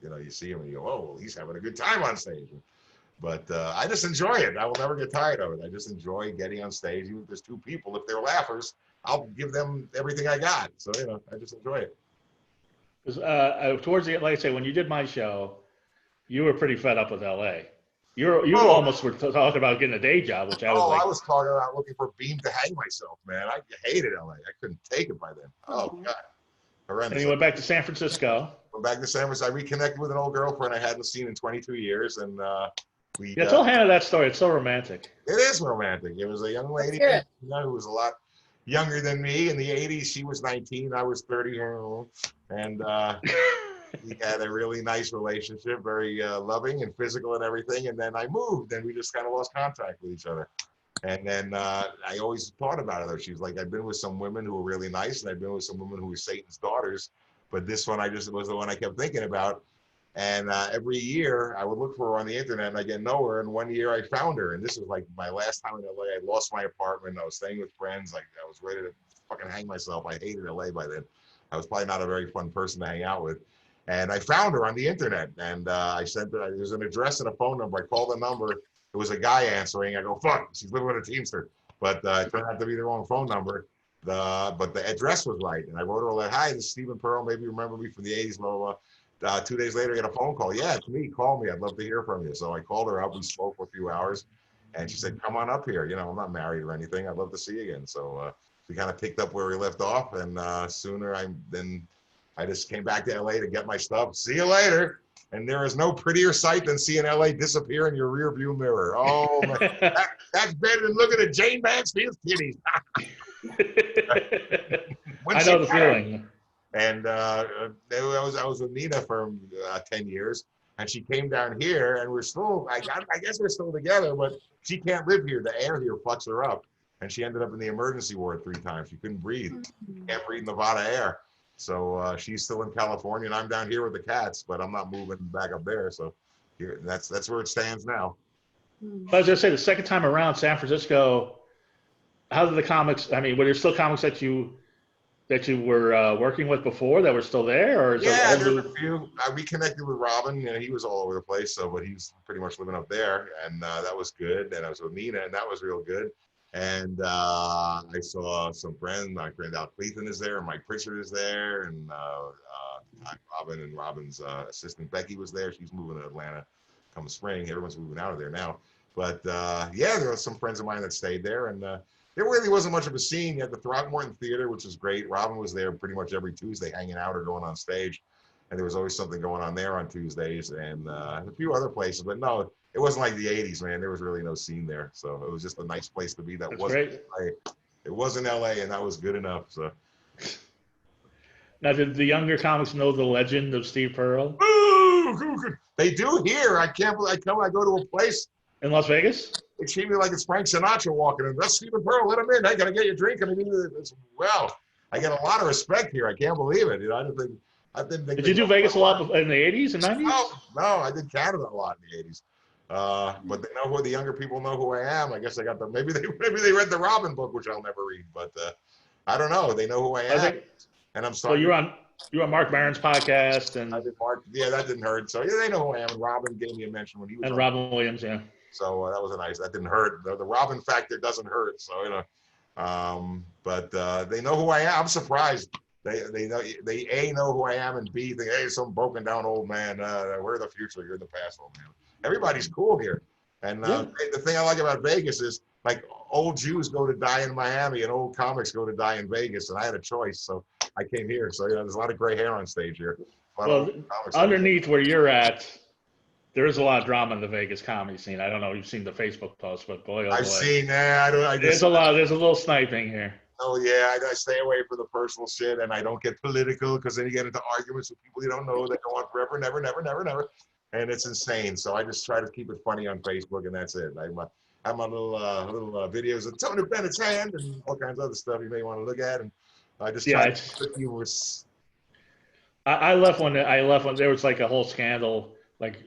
you see them and you go, oh, well, he's having a good time on stage. But I just enjoy it. I will never get tired of it. I just enjoy getting on stage. Even if there's two people, if they're laughers, I'll give them everything I got. So, I just enjoy it. Because towards the, like I say, when you did my show, you were pretty fed up with LA. You almost were talking about getting a day job, which I was talking about looking for a beam to hang myself, man. I hated LA. I couldn't take it by then. Oh God. And you went back to San Francisco. Went back to San Francisco. I reconnected with an old girlfriend I hadn't seen in 22 years, and tell Hannah that story. It's so romantic. It is romantic. It was a young lady who was a lot younger than me in the 80s. She was 19. I was 30. And we had a really nice relationship, very loving and physical and everything. And then I moved, and we just kind of lost contact with each other. And then I always thought about her. She was like, I've been with some women who were really nice, and I've been with some women who were Satan's daughters. But this one, was the one I kept thinking about. And every year I would look for her on the internet and I get nowhere. And one year I found her. And this was like my last time in LA. I lost my apartment. I was staying with friends. Like I was ready to fucking hang myself. I hated LA by then. I was probably not a very fun person to hang out with. And I found her on the internet. And I sent her, there's an address and a phone number. I called the number. It was a guy answering. I go, fuck, she's living with a Teamster. But it turned out to be the wrong phone number. But the address was right. And I wrote her a letter. Hi, this is Stephen Pearl. Maybe you remember me from the 80s, blah, blah, blah. 2 days later, I get a phone call. Yeah, it's me. Call me. I'd love to hear from you. So I called her up. We spoke for a few hours. And she said, come on up here. You know, I'm not married or anything. I'd love to see you again. So we kind of picked up where we left off. And then I just came back to LA to get my stuff. See you later. And there is no prettier sight than seeing LA disappear in your rear view mirror. Oh, man. That's better than looking at Jane Mansfield's titties. I know the feeling. And I was with Nina for 10 years, and she came down here, and we're still, I guess we're still together, but she can't live here. The air here fucks her up, and she ended up in the emergency ward 3 times. She couldn't breathe. Can't breathe Nevada air. So she's still in California, and I'm down here with the cats, but I'm not moving back up there. So here, that's where it stands now. I was going to say, the second time around, San Francisco, how did the comics, I mean, were there still comics that you were working with before that were still there, or there's a few. I reconnected with Robin. You know, he was all over the place, but he's pretty much living up there, and that was good. And I was with Nina, and that was real good. And I saw some friends. My friend Al Cleathan is there, and Mike Pritchard is there, and Robin and Robin's assistant Becky was there. She's moving to Atlanta come spring. Everyone's moving out of there now. But there were some friends of mine that stayed there, and there really wasn't much of a scene. You had the Throckmorton Theater, which was great. Robin was there pretty much every Tuesday hanging out or going on stage. And there was always something going on there on Tuesdays and a few other places. But no, it wasn't like the 80s, man. There was really no scene there. So it was just a nice place to be. That wasn't LA. It wasn't LA, and that was good enough. So. Now, did the younger comics know the legend of Steve Pearl? They do here. I can't believe I go to a place. In Las Vegas? They treat me like it's Frank Sinatra walking in. That's Stephen Pearl. Let him in. Hey, gotta get your drink. Well, I get a lot of respect here. I can't believe it. You know, I didn't think. Did you do Vegas a lot in the 80s and 90s? No, I did Canada a lot in the 80s. But they know who the younger people know who I am. I guess I got maybe they read the Robin book, which I'll never read. But I don't know. They know who I am. And I'm sorry. So you're on Mark Maron's podcast, and I did Mark. Yeah, that didn't hurt. So yeah, they know who I am. And Robin gave me a mention when he was. And Robin Williams, yeah. So that was nice. That didn't hurt. The Robin factor doesn't hurt. So you know, but they know who I am. I'm surprised. They know who I am, and B, think, hey, some broken down old man. We're the future. You're the past, old man. Everybody's cool here. And the thing I like about Vegas is, like, old Jews go to die in Miami and old comics go to die in Vegas, and I had a choice, so I came here. So you know, there's a lot of gray hair on stage here. Well, underneath where you're at, there is a lot of drama in the Vegas comedy scene. I don't know if you've seen the Facebook post, but boy, oh boy. I've seen that. There's a little sniping here. Oh yeah, I stay away from the personal shit, and I don't get political because then you get into arguments with people you don't know that go on forever, never, and it's insane. So I just try to keep it funny on Facebook, and that's it. I have my little videos of Tony Bennett's hand and all kinds of other stuff you may want to look at, and I just try to be humorous. I left when there was like a whole scandal, like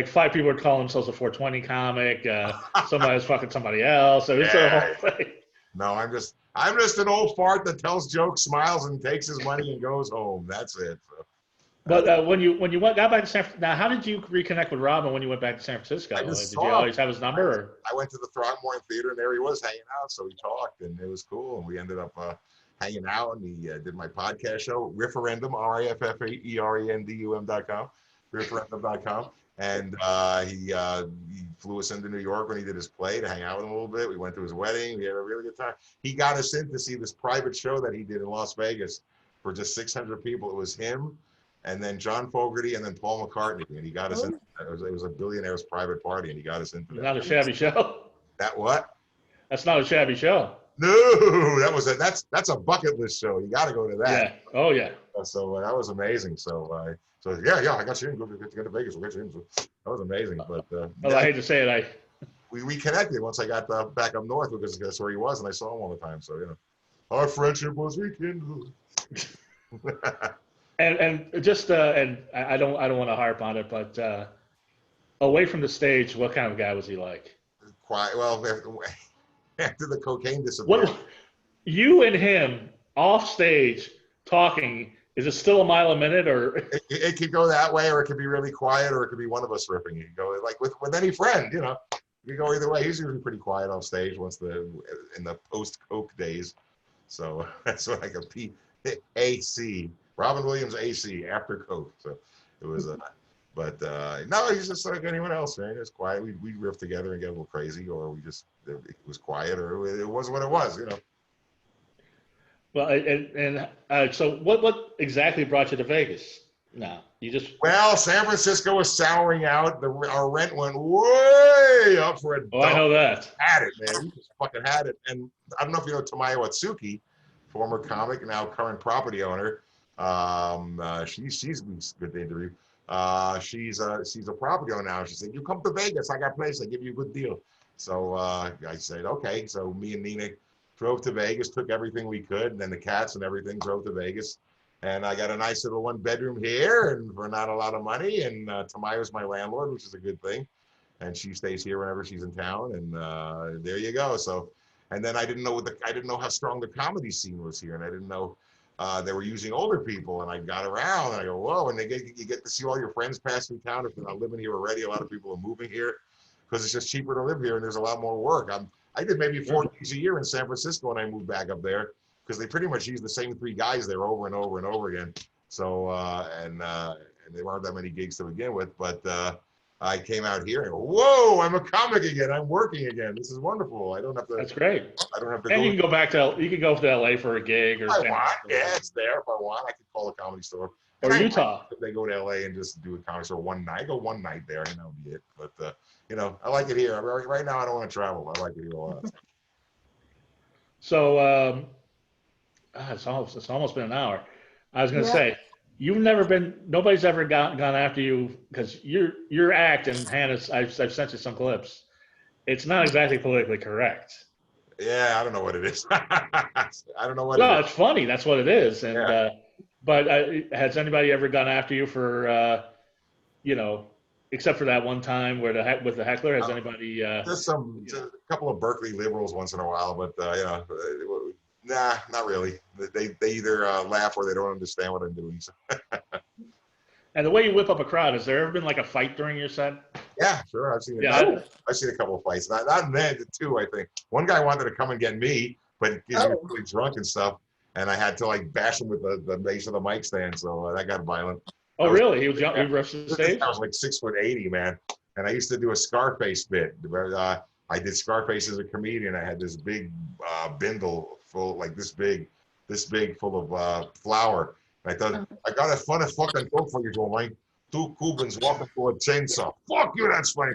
5 people were calling themselves a 420 comic. Somebody was fucking somebody else. So it's a whole thing. No, I'm just an old fart that tells jokes, smiles, and takes his money and goes home. That's it. So, but when you got back to San Francisco, now how did you reconnect with Robin when you went back to San Francisco? Did you always have his number? Or? I went to the Throckmorton Theater, and there he was hanging out. So we talked, and it was cool. And we ended up hanging out, and he did my podcast show, Referendum, RIFFERENDUM.com. referendum.com. And he flew us into New York when he did his play to hang out with him a little bit. We went to his wedding. We had a really good time. He got us in to see this private show that he did in Las Vegas for just 600 people. It was him, and then John Fogerty, and then Paul McCartney. And he got us in. It was a billionaire's private party, and he got us into that. Not a shabby show. That what? That's not a shabby show. No, that's a bucket list show. You got to go to that. Yeah. Oh yeah. So that was amazing. So yeah, I got you in. Go to Vegas. We'll get you in. So that was amazing. But I hate to say it, we reconnected once I got back up north because that's where he was, and I saw him all the time. So our friendship was rekindled. and just and I don't want to harp on it, but away from the stage, what kind of guy was he like? Quiet. Well, after the cocaine disappeared. You and him off stage talking, is it still a mile a minute, or it could go that way, or it could be really quiet, or it could be one of us ripping. You go like with any friend, you could go either way. He's usually pretty quiet off stage in the post coke days. So that's like a AC. Robin Williams AC after coke. So it was but no, he's just like anyone else, man. It's quiet. We riff together and get a little crazy, or it was quiet, or it was what it was, Well, and so what exactly brought you to Vegas? No, you just. Well, San Francisco was souring out. Our rent went way up for a. Oh, I know that. Had it, man. We just fucking had it. And I don't know if you know Tamayo Atsuki, former comic, now current property owner. She's good to interview. She's a property owner now. She said, "You come to Vegas, I got a place. I give you a good deal." So I said, "Okay." So me and Nina drove to Vegas, took everything we could, and then the cats and everything drove to Vegas. And I got a nice little 1-bedroom here, and for not a lot of money. And Tamayo's my landlord, which is a good thing. And she stays here whenever she's in town. And there you go. So, and then I didn't know how strong the comedy scene was here, and I didn't know they were using older people. And I got around, and I go, whoa! And you get to see all your friends pass through town if they're not living here already. A lot of people are moving here because it's just cheaper to live here, and there's a lot more work. I did maybe 4 days a year in San Francisco when I moved back up there because they pretty much use the same 3 guys there over and over and over again. So, and there weren't that many gigs to begin with, but I came out here and go, whoa, I'm a comic again. I'm working again. This is wonderful. I don't have to. That's great. I don't have to. And you can go back to, you can go to LA for a gig or. If I want. Yeah, it's there. If I want, I could call a comedy store. Or Utah. If they go to LA and just do a comedy store one night, I go one night there and that'll be it. But, I like it here. Right now, I don't want to travel. I like it here a lot. So, it's almost been an hour. I was going to say, nobody's ever gone after you because your act, and Hannah's, I've sent you some clips. It's not exactly politically correct. Yeah, I don't know what it is. I don't know what it is. It's funny. That's what it is. And, yeah. But has anybody ever gone after you for, except for that one time with the heckler? Has anybody? There's a couple of Berkeley liberals once in a while, but nah, not really. They either laugh or they don't understand what I'm doing. So. And the way you whip up a crowd, has there ever been like a fight during your set? Yeah, sure. I've seen a couple of fights. Not many, 2, I think. One guy wanted to come and get me, but he was really drunk and stuff. And I had to like bash him with the base of the mic stand, so that got violent. Oh, really? He rushed the stage? I was like 6'80", man. And I used to do a Scarface bit. I did Scarface as a comedian. I had this big bindle full, like this big, full of flour. And I thought, I got a funny fucking joke for you, Joe. 2 Cubans walking through a chainsaw. Fuck you, that's funny.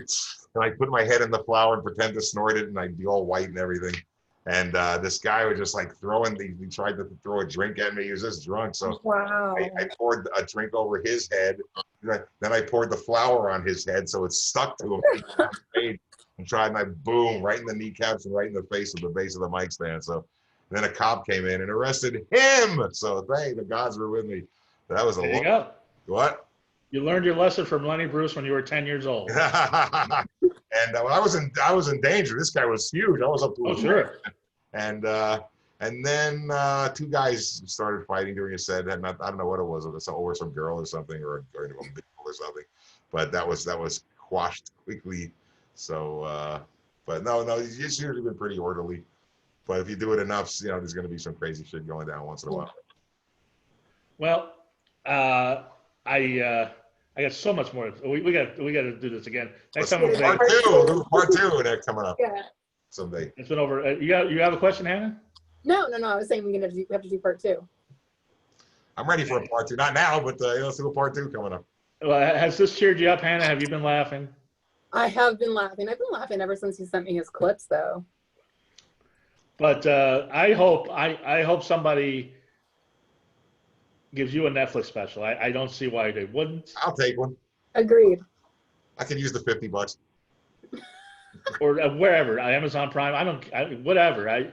And I put my head in the flour and pretend to snort it, and I'd be all white and everything. And this guy was just like he tried to throw a drink at me. He was just drunk. So wow. I poured a drink over his head. Then I poured the flour on his head so it stuck to him. And tried, and boom, right in the kneecaps and right in the face of the base of the mic stand. So then a cop came in and arrested him. So thank the gods were with me. That was there you go. What? You learned your lesson from Lenny Bruce when you were 10 years old. And I was in danger. This guy was huge. I was up to his sure. And then 2 guys started fighting during a set. And I don't know what it was. It was over some girl or something, or something. But that was quashed quickly. So, but no, it's usually been pretty orderly. But if you do it enough, there's going to be some crazy shit going down once in a while. Well, I I got so much more. We got to do this again. Next Let's time. do part two. We'll do part two that coming up Yeah. someday. It's been over. You have a question, Hannah? No. I was saying we have to do part two. I'm ready for a part two. Not now, but let's do a part two coming up. Well, has this cheered you up, Hannah? Have you been laughing? I have been laughing. I've been laughing ever since he sent me his clips, though. But I hope somebody gives you a Netflix special. I don't see why they wouldn't. I'll take one. Agreed. I could use the $50. Or wherever, Amazon Prime. Whatever.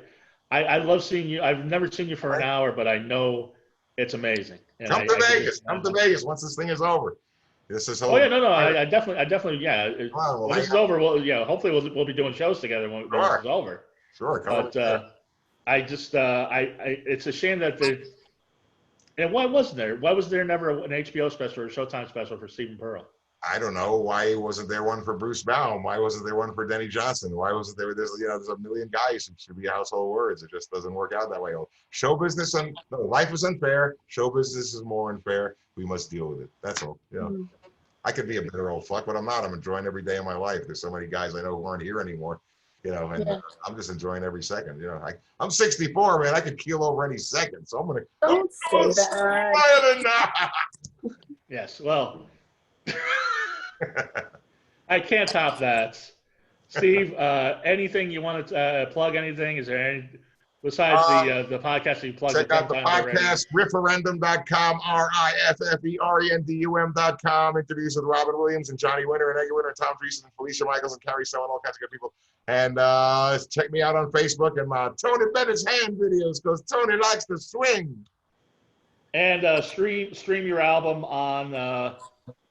I love seeing you. I've never seen you for an hour, but I know it's amazing. And Come to Vegas. Come to Vegas once this thing is over. This is. Oh yeah, no. I definitely, yeah. Well, when this is over, hopefully we'll be doing shows together when this is over. Sure. Come But it's a shame that and why wasn't there? Why was there never an HBO special or a Showtime special for Stephen Pearl? I don't know. Why wasn't there one for Bruce Baum? Why wasn't there one for Denny Johnson? Why wasn't there? There's a million guys who should be household words. It just doesn't work out that way. Show business life is unfair. Show business is more unfair. We must deal with it. That's all. I could be a bitter old fuck, but I'm not. I'm enjoying every day of my life. There's so many guys I know who aren't here anymore. And I'm just enjoying every second. I'm 64, man. I could keel over any second. So I'm gonna. Don't say that. Yes. Well. I can't top that. Steve, anything you want to plug? Anything? Is there any besides the podcast that you plug? Check out the podcast, referendum.com, RIFFERENDUM.com. Interviews with Robin Williams and Johnny Winter and Eddie Winter, Tom Dreesen and Felicia Michaels and Carrie Sell and all kinds of good people. And check me out on Facebook and my Tony Bennett's hand videos because Tony likes to swing. And stream your album on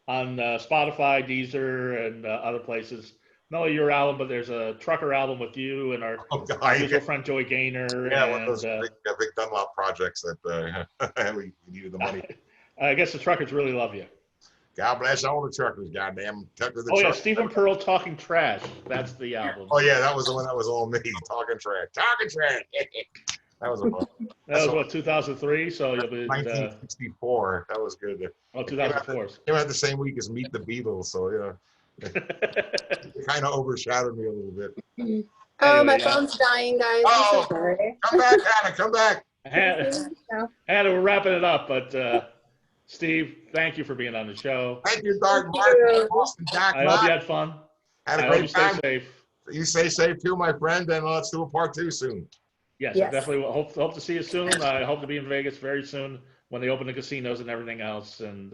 Spotify, Deezer, and other places. Not only your album, but there's a trucker album with you and our mutual friend Joey Gaynor. Yeah, one of those big Dunlop projects that we needed the money. I guess the truckers really love you. God bless all the truckers, goddamn. Yeah, Stephen Pearl Talking Trash. That's the album. Oh yeah, that was the one that was all me. Talking trash. That was a fun. That was what, 2003? So you'll be 1964. That was good. 2004. Came out the same week as Meet the Beatles, so it kind of overshadowed me a little bit. Oh, my phone's dying, guys. I'm so sorry. Come back, Hannah. Come back. Hannah, we're wrapping it up, but Steve, thank you for being on the show. Thank you, Dark Mark. I hope you had fun. Had a great time. Stay safe. You stay safe too, my friend, and let's do a part two soon. Yes. I definitely hope to see you soon. I hope to be in Vegas very soon when they open the casinos and everything else, and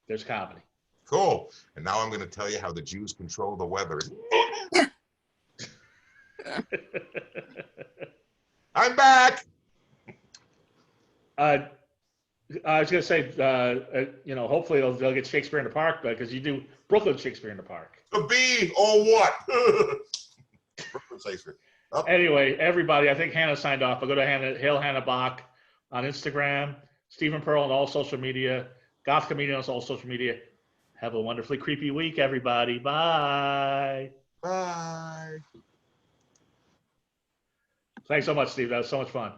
there's comedy. Cool. And now I'm going to tell you how the Jews control the weather. I'm back. I was going to say, hopefully they'll get Shakespeare in the Park because you do Brooklyn Shakespeare in the Park. The bee or what? Brooklyn Shakespeare. Oh. Anyway, everybody, I think Hannah signed off. I'll go to Hail Hannah Bach on Instagram, Stephen Pearl on all social media, Goth Comedian on all social media. Have a wonderfully creepy week, everybody. Bye. Bye. Thanks so much, Steve. That was so much fun.